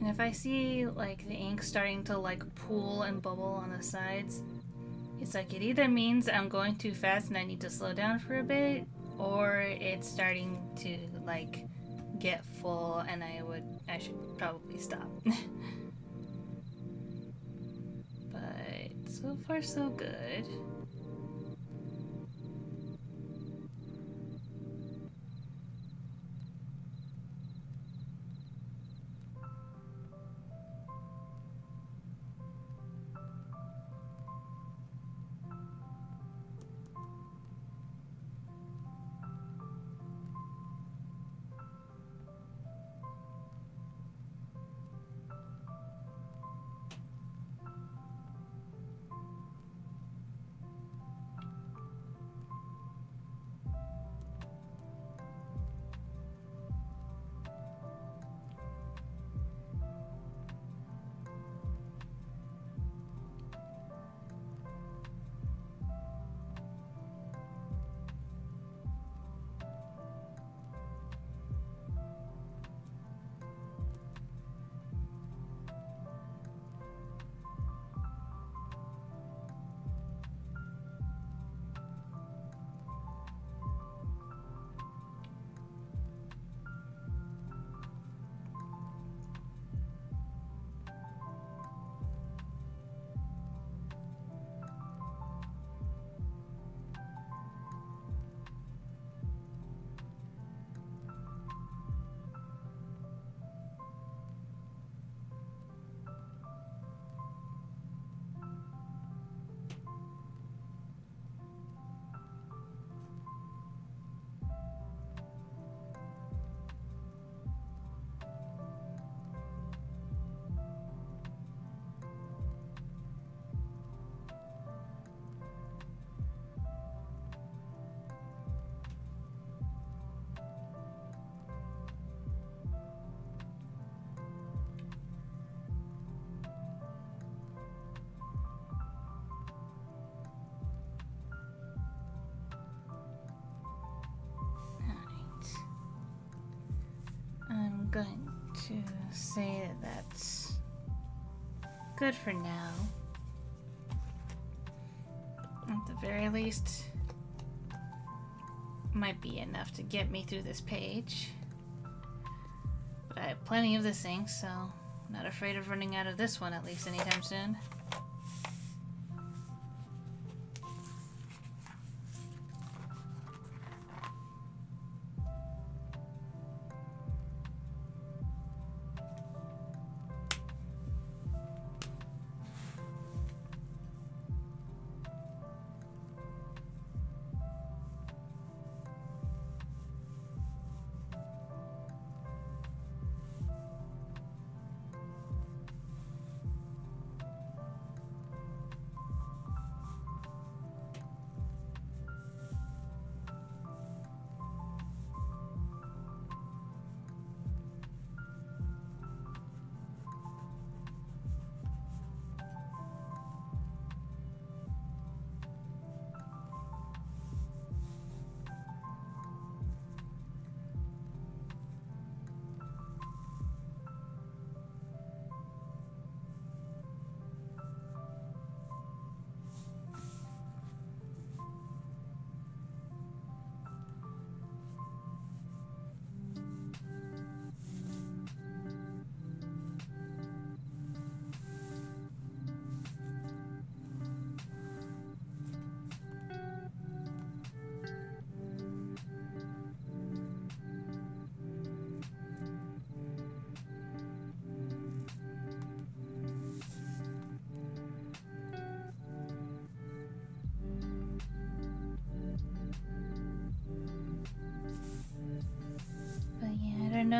B: And if I see like the ink starting to like pool and bubble on the sides, it's like it either means I'm going too fast and I need to slow down for a bit, or it's starting to like get full and I should probably stop. But so far so good. I'm going to say that that's good for now. At the very least, might be enough to get me through this page. But I have plenty of this ink, so I'm not afraid of running out of this one, at least anytime soon.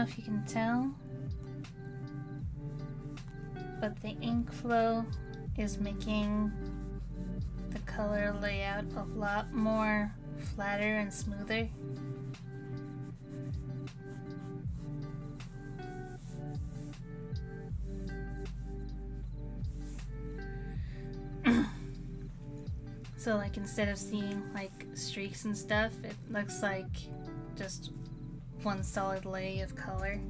B: if you can tell, but the ink flow is making the color layout a lot more flatter and smoother. So like instead of seeing like streaks and stuff, it looks like just one solid lay of color.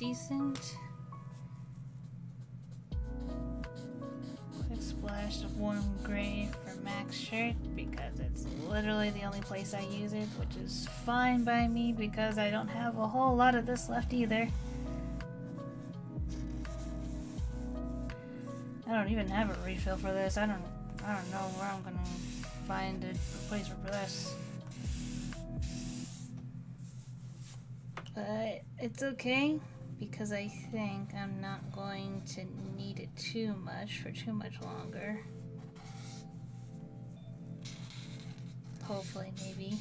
B: decent. Quick splash of warm gray for Mac's shirt because it's literally the only place I use it, which is fine by me because I don't have a whole lot of this left either. I don't even have a refill for this. I don't know where I'm gonna find a replacement for this. But it's okay because I think I'm not going to need it too much for too much longer. Hopefully, maybe.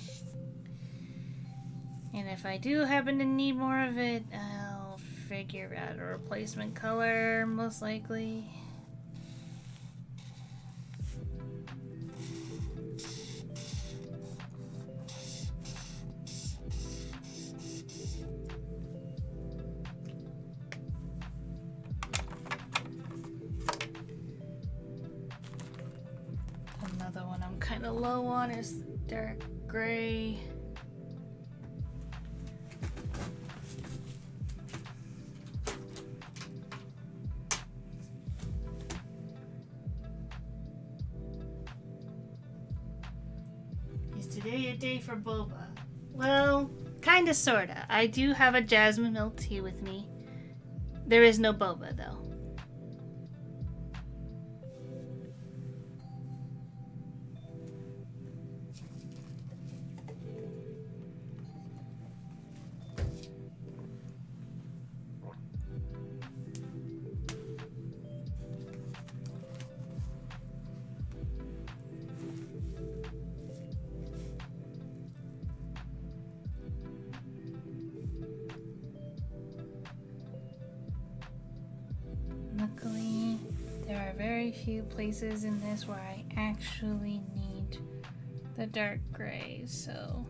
B: And if I do happen to need more of it, I'll figure out a replacement color, most likely. Another one I'm kind of low on is dark gray. Is today a day for boba? Well, kinda sorta. I do have a jasmine milk tea with me. There is no boba though. Luckily, there are very few places in this where I actually need the dark gray, so...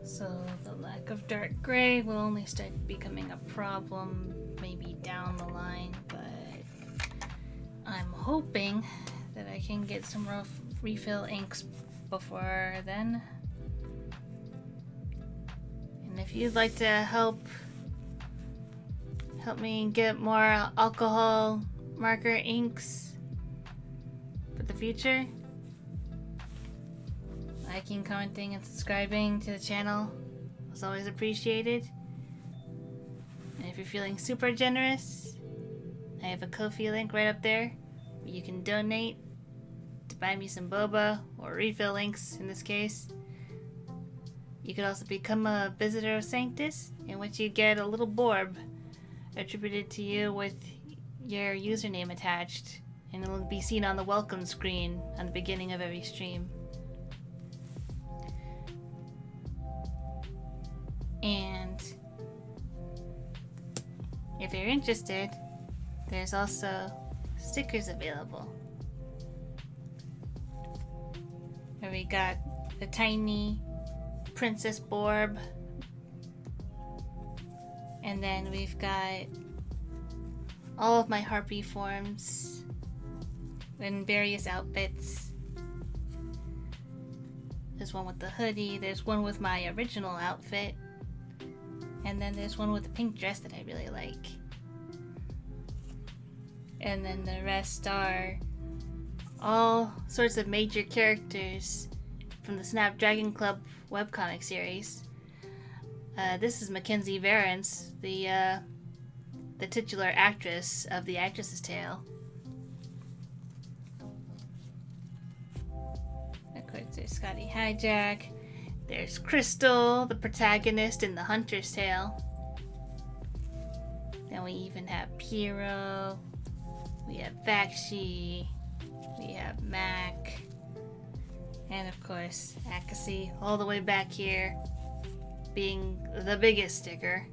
B: So the lack of dark gray will only start becoming a problem maybe down the line, but I'm hoping that I can get some refill inks before then. And if you'd like to help me get more alcohol marker inks for the future, liking, commenting, and subscribing to the channel is always appreciated. And if you're feeling super generous, I have a Ko-fi link right up there where you can donate to buy me some boba or refill links in this case. You could also become a visitor of Sanctus, in which you get a little borb attributed to you with your username attached, and it will be seen on the welcome screen on the beginning of every stream. And if you're interested, there's also stickers available. Where we got the tiny Princess Borb, and then we've got all of my Harpy forms in various outfits. There's one with the hoodie, there's one with my original outfit, and then there's one with the pink dress that I really like. And then the rest are all sorts of major characters from the Snapdragon Club webcomic series. This is Mackenzie Varence, the titular actress of The Actress's Tale. Of course, there's Scotty Hijack. There's Crystal, the protagonist in The Hunter's Tale. Then we even have Piero. We have Vakshi. We have Mac. And of course, Akasi, all the way back here, being the biggest sticker,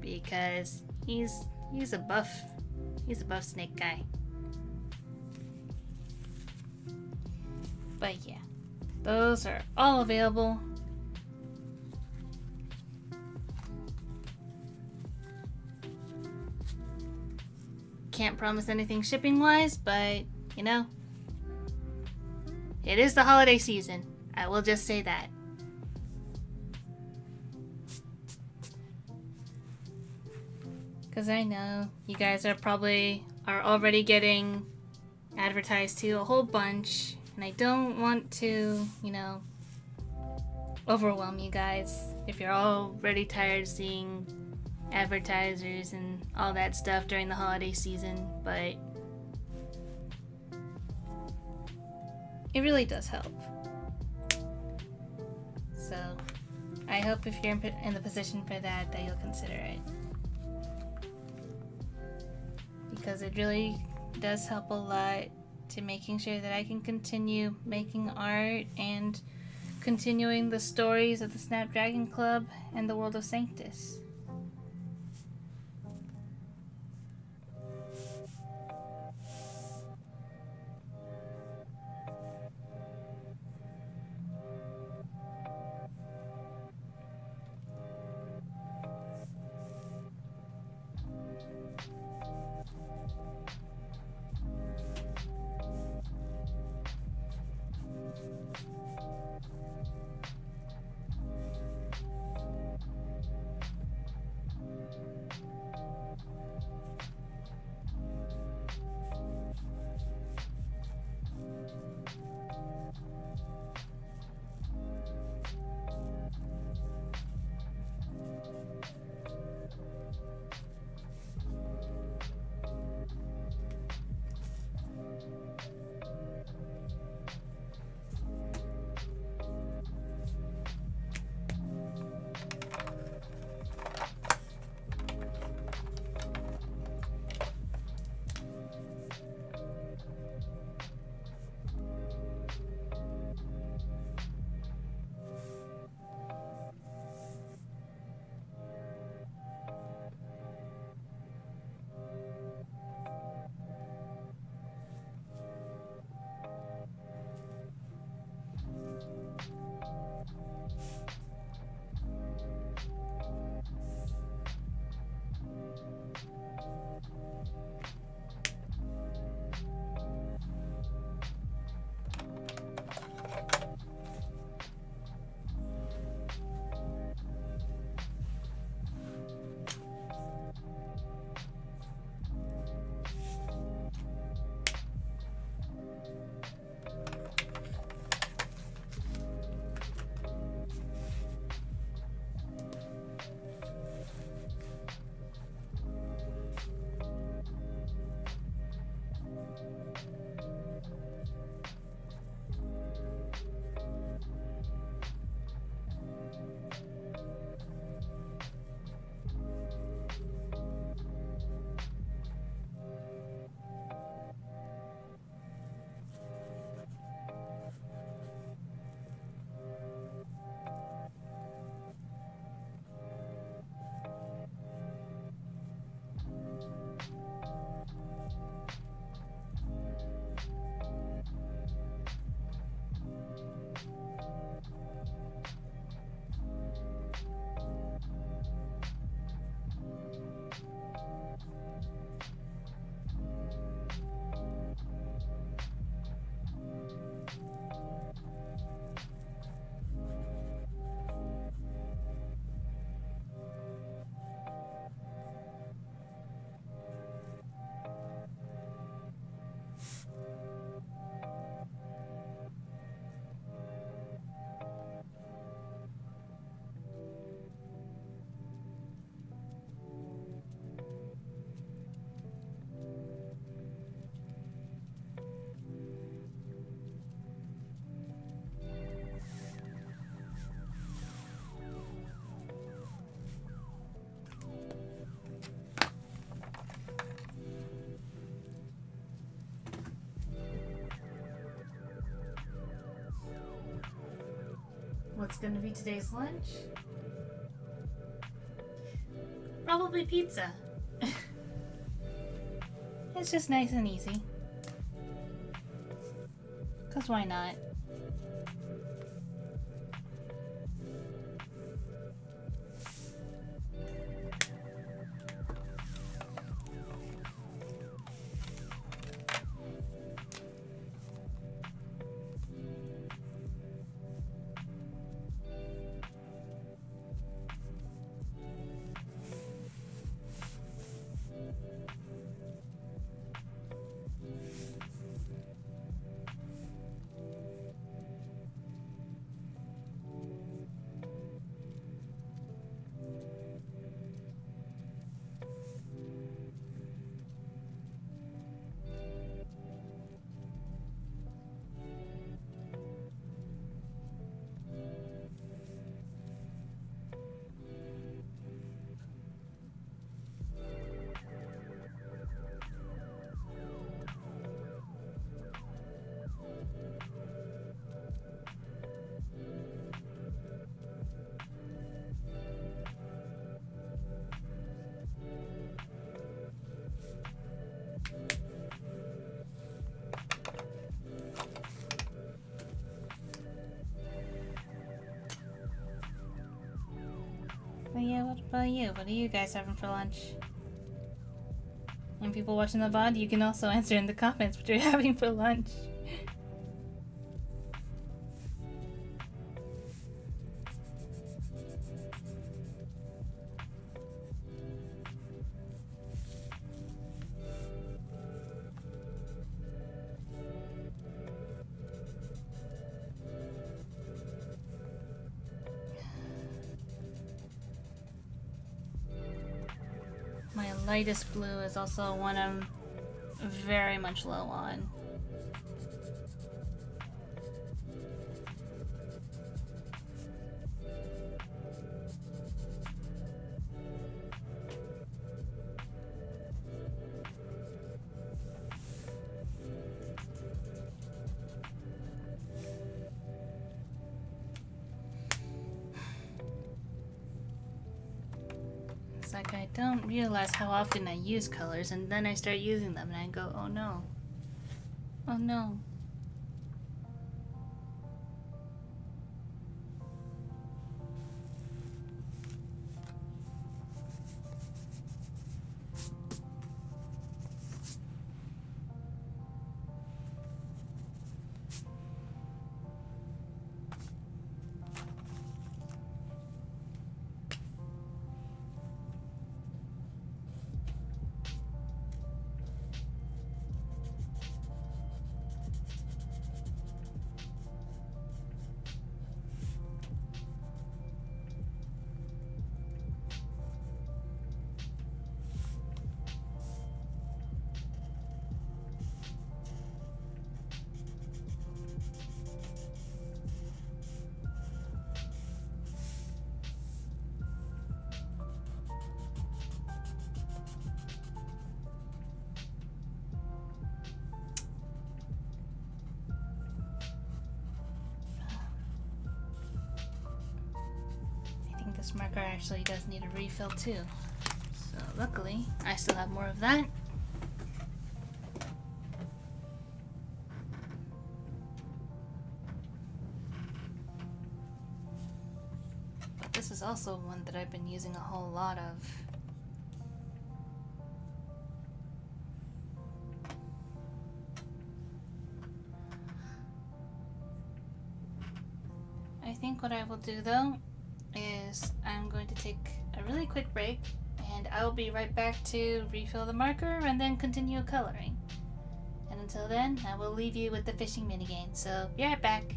B: because he's a buff snake guy. But yeah, those are all available. Can't promise anything shipping wise, but you know, it is the holiday season. I will just say that. Because I know you guys are already getting advertised to a whole bunch, and I don't want to, you know, overwhelm you guys if you're already tired of seeing advertisers and all that stuff during the holiday season, but it really does help. So I hope if you're in the position for that you'll consider it, because it really does help a lot to making sure that I can continue making art and continuing the stories of the Snapdragon Club and the world of Sanctus.
A: what's gonna be today's lunch? Probably pizza.
B: It's just nice and easy. 'Cause why not? But yeah, what about you? What are you guys having for lunch? And people watching the VOD, you can also answer in the comments what you're having for lunch. My lightest blue is also one I'm very much low on. It's like I don't realize how often I use colors, and then I start using them and I go, oh no. Oh no. This marker actually does need a refill too. So luckily, I still have more of that. But this is also one that I've been using a whole lot of. I think what I will do though is I'm going to take a really quick break, and I will be right back to refill the marker and then continue coloring. And until then, I will leave you with the fishing minigame, so be right back.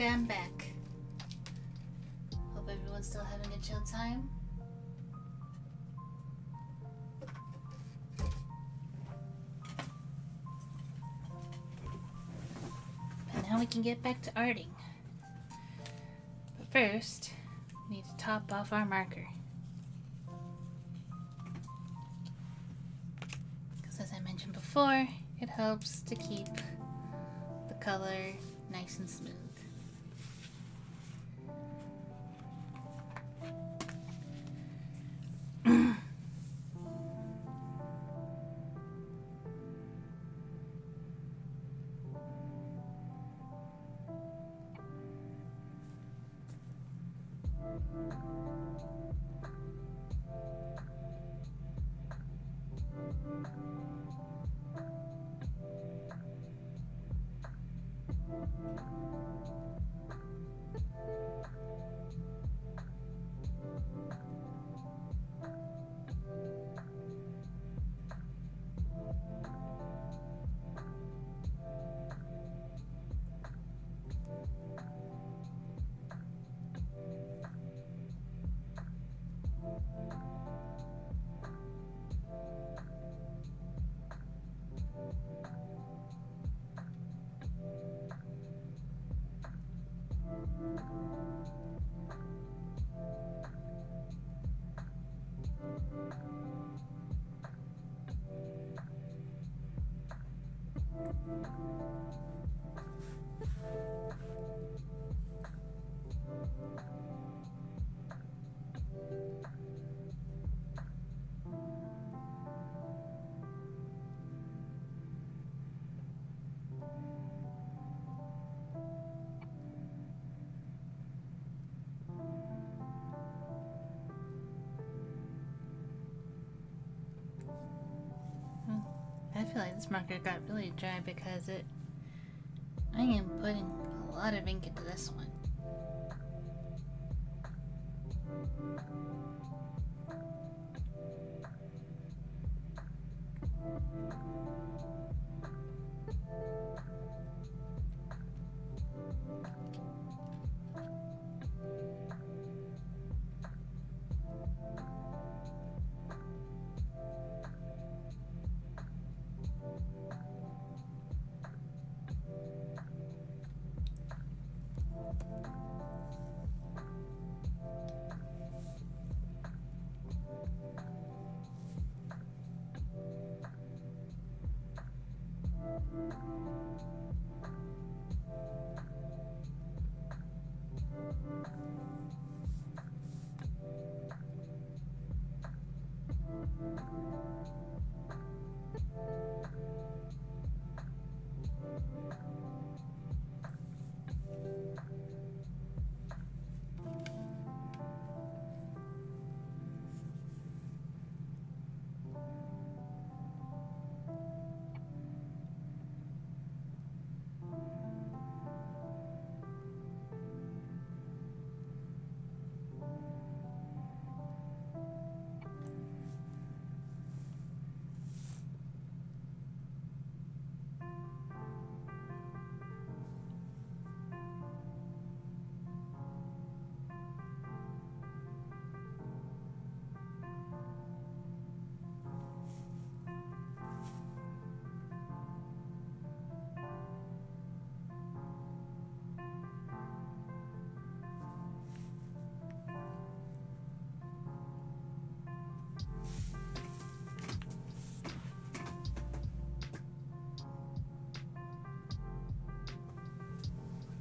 A: I'm back. Hope everyone's still having a chill time. But now we can get back to arting. But first, we need to top off our marker. Because as I mentioned before, it helps to keep the color nice and smooth. I feel like this marker got really dry because I am putting a lot of ink into this one.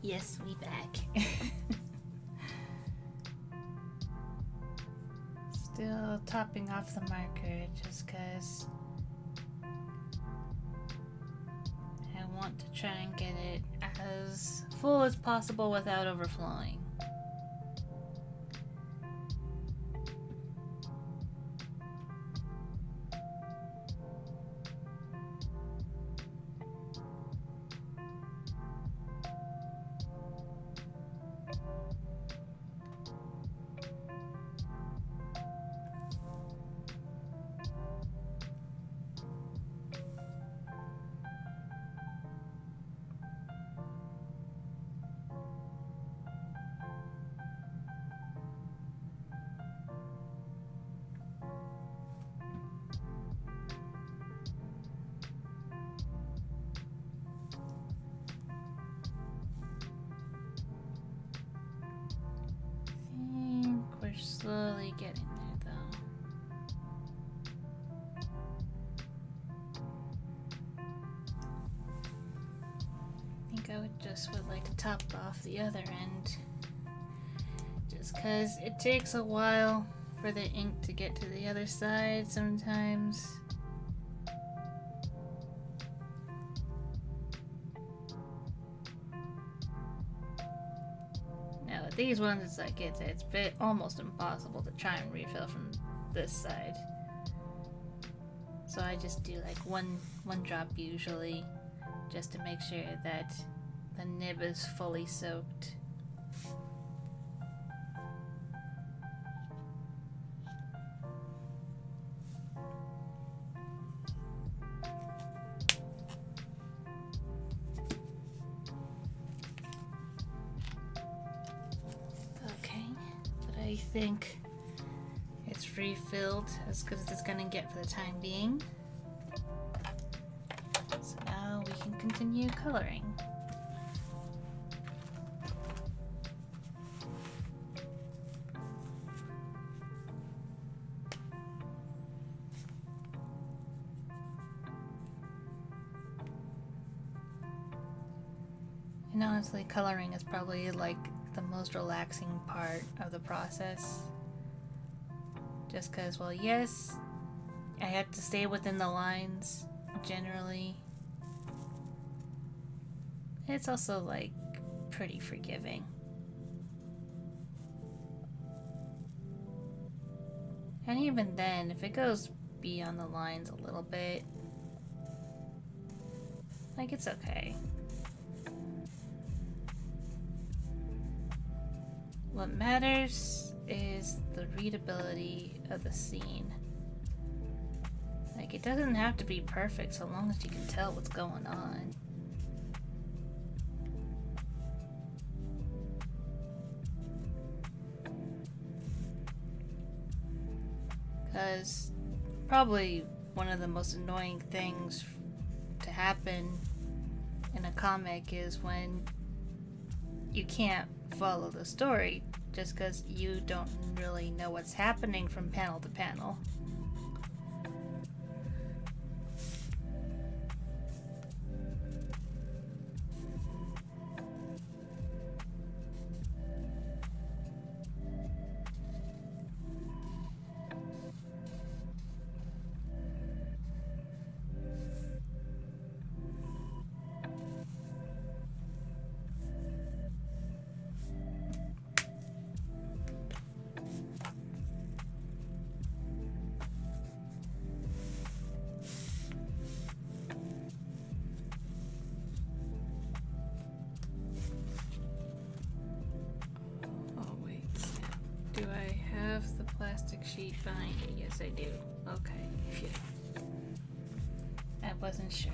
A: Yes, we back.
B: Still topping off the marker just because I want to try and get it as full as possible without overflowing. slowly getting there, though. I think I would like to top off the other end. Just because it takes a while for the ink to get to the other side sometimes. Now with these ones, it's like it's almost impossible to try and refill from this side. So I just do like one drop usually, just to make sure that the nib is fully soaked. I think it's refilled as good as it's gonna get for the time being. So now we can continue coloring. And honestly, coloring is probably like the most relaxing part of the process. Just because, well, yes, I have to stay within the lines generally. It's also like pretty forgiving. And even then, if it goes beyond the lines a little bit, like, it's okay. What matters is the readability of the scene. Like, it doesn't have to be perfect so long as you can tell what's going on. Because probably one of the most annoying things to happen in a comic is when you can't follow the story just because you don't really know what's happening from panel to panel. Do I have the plastic sheet behind it? Yes, I do. Okay, phew. I wasn't sure.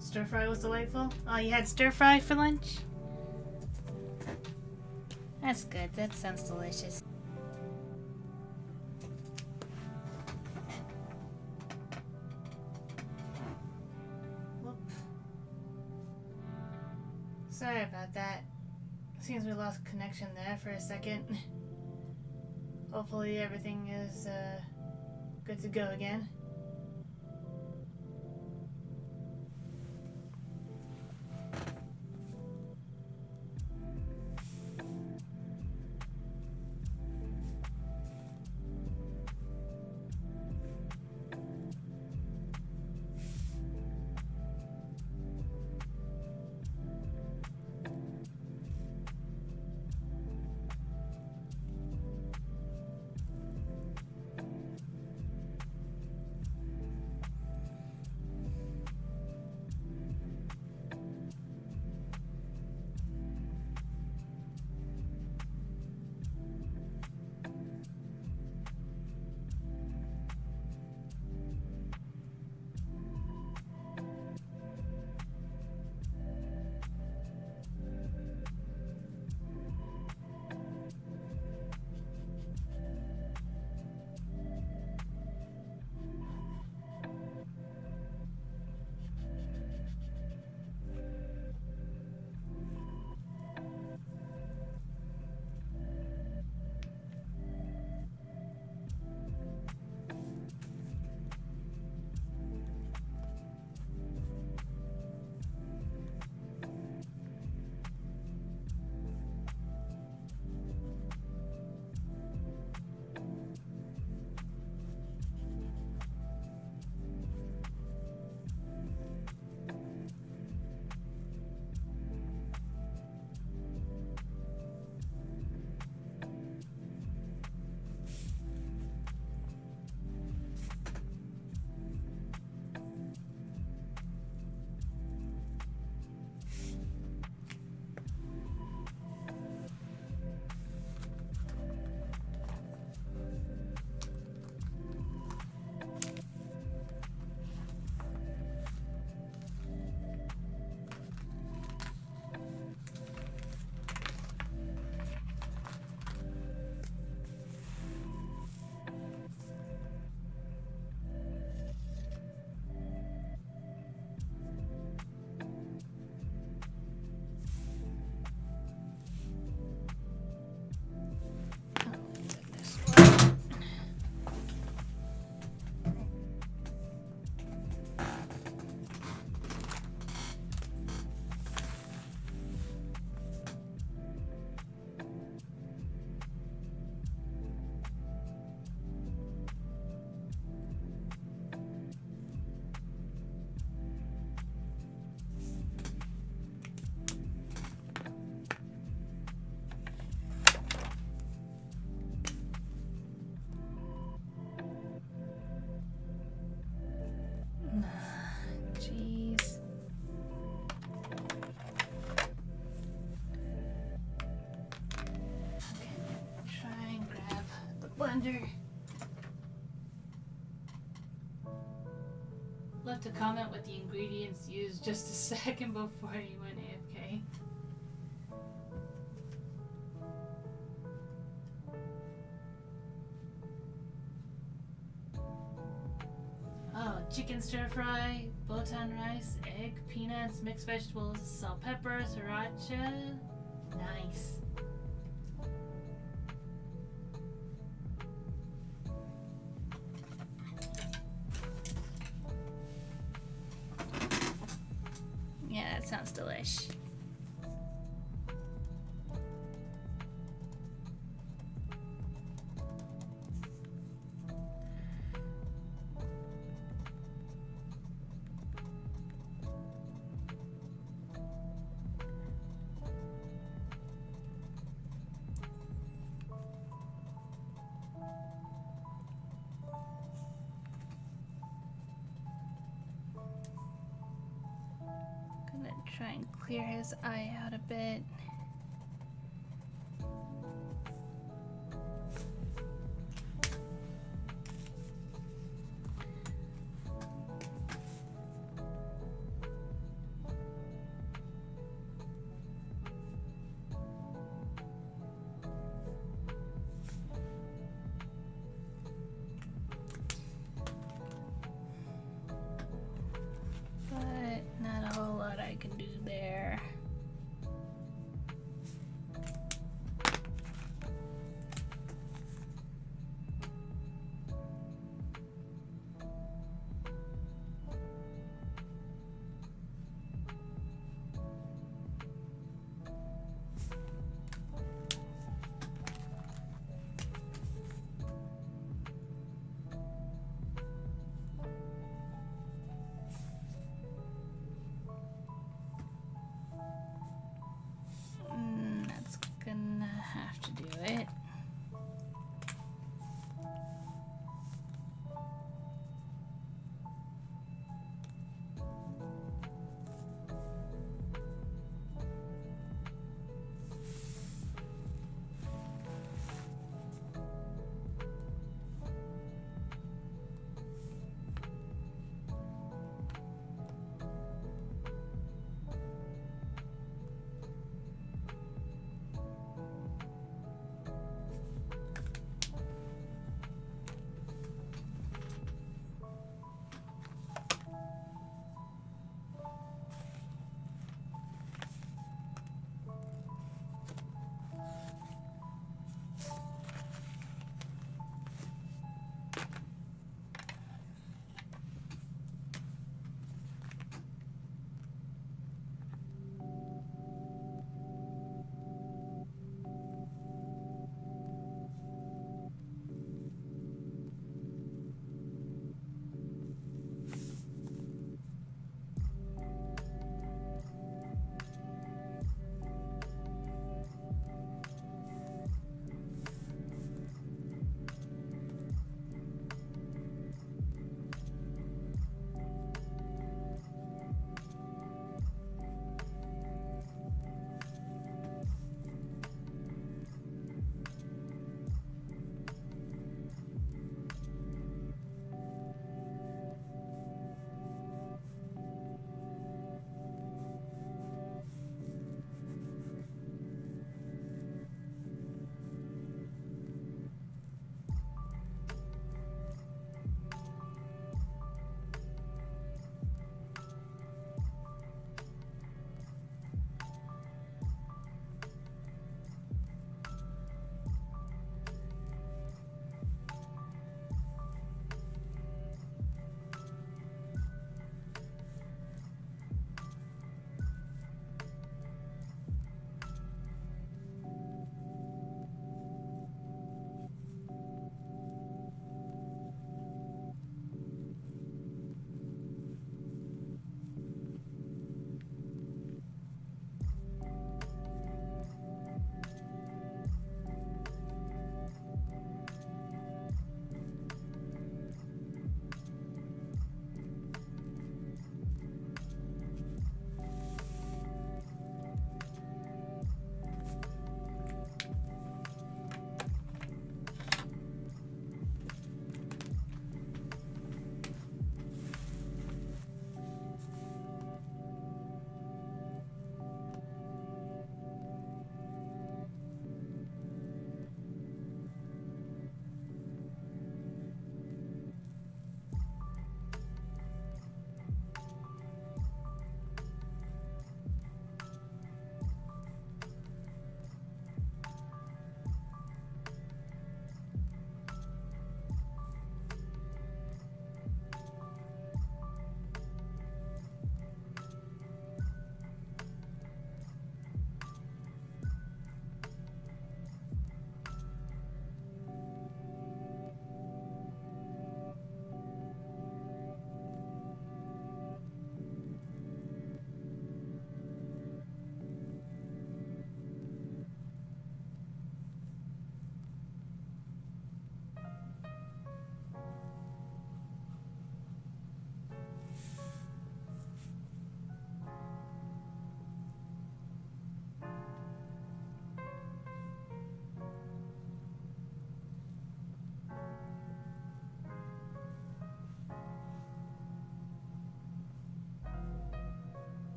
B: Stir fry was delightful. Oh, you had stir fry for lunch? That's good. That sounds delicious. Whoop. Sorry about that. Seems we lost connection there for a second. Hopefully everything is good to go again. Jeez. Okay, try and grab the blender. Left a comment with the ingredients used just a second before you went AFK. Oh, chicken stir fry, botan rice, egg, peanuts, mixed vegetables, salt, pepper, sriracha. Nice. Yeah, that sounds delish. Gonna try and clear his eye out a bit.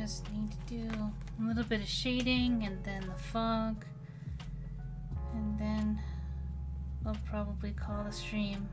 B: just need to do a little bit of shading and then the fog. And then I'll probably call the stream.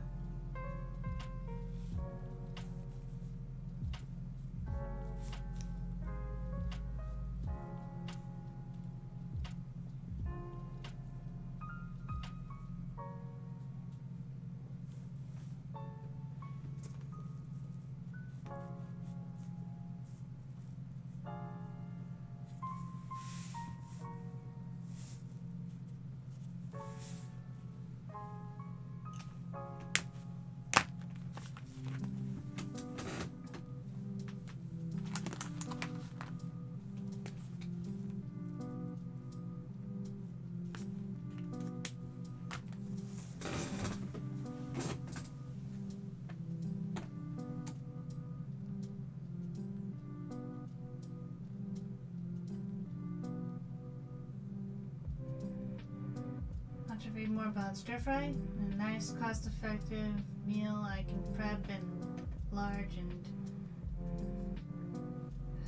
B: Want to read more about stir fry? A nice, cost-effective meal I can prep in large and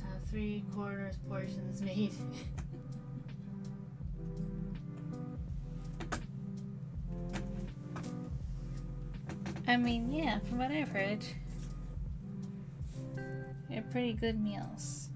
B: have 3/4 portions made. I mean, yeah, from what I've heard, they're pretty good meals.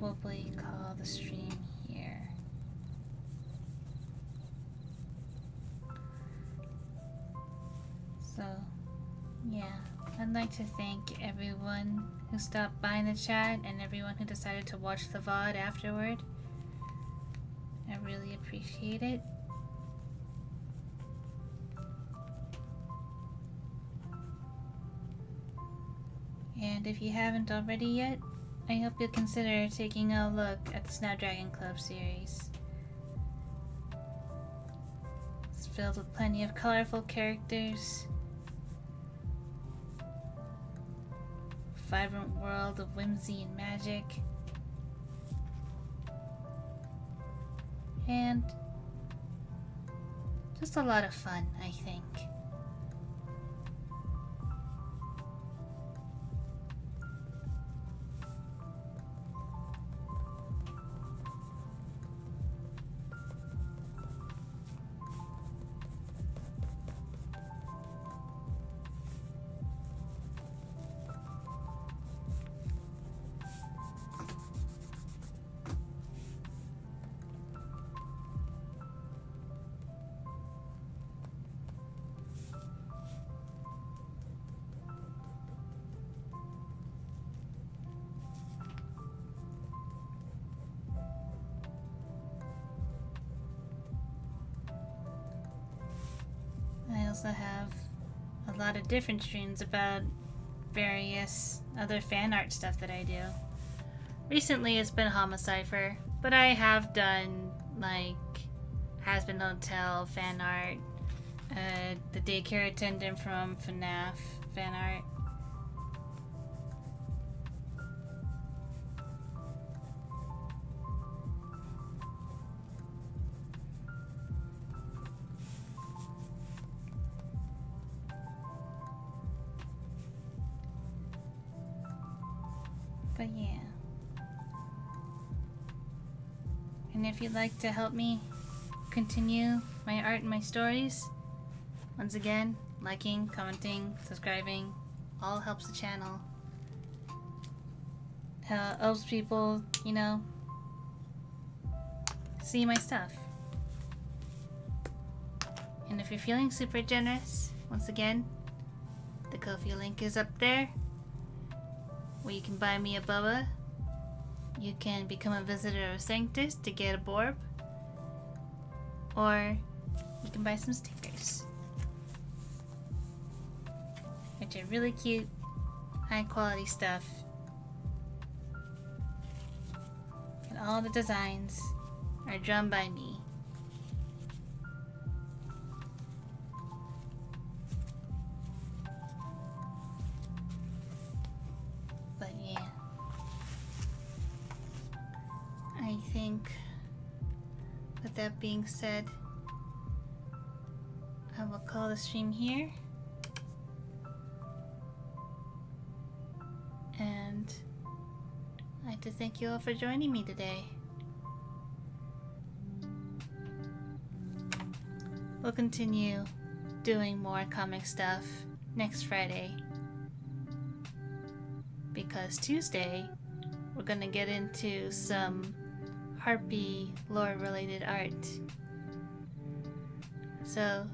B: probably call the stream here. So, yeah, I'd like to thank everyone who stopped by in the chat and everyone who decided to watch the VOD afterward. I really appreciate it. And if you haven't already yet, I hope you'll consider taking a look at the Snapdragon Club series. It's filled with plenty of colorful characters, vibrant world of whimsy and magic, and just a lot of fun, I think. I also have a lot of different streams about various other fan art stuff that I do. Recently it's been Homicipher, but I have done like Has-Been Hotel fan art, the daycare attendant from FNAF fan art. But yeah. And if you'd like to help me continue my art and my stories, once again, liking, commenting, subscribing, all helps the channel. Helps people, you know, see my stuff. And if you're feeling super generous, once again, the Ko-fi link is up there, where you can buy me a boba. You can become a visitor of Sanctus to get a borb, or you can buy some stickers, which are really cute, high quality stuff, and all the designs are drawn by me. But yeah, I think with that being said, I will call the stream here. And I'd like to thank you all for joining me today. We'll continue doing more comic stuff next Friday, because Tuesday we're gonna get into some Harpy lore related art. So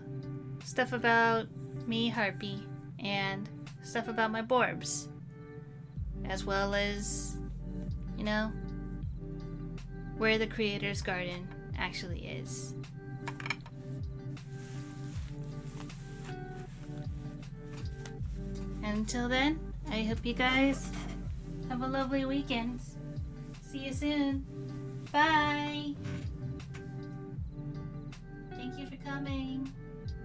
B: stuff about me, Harpy, and stuff about my Borbs, as well as, you know, where the creator's garden actually is. And until then, I hope you guys have a lovely weekend. See you soon. Bye. Thank you for coming.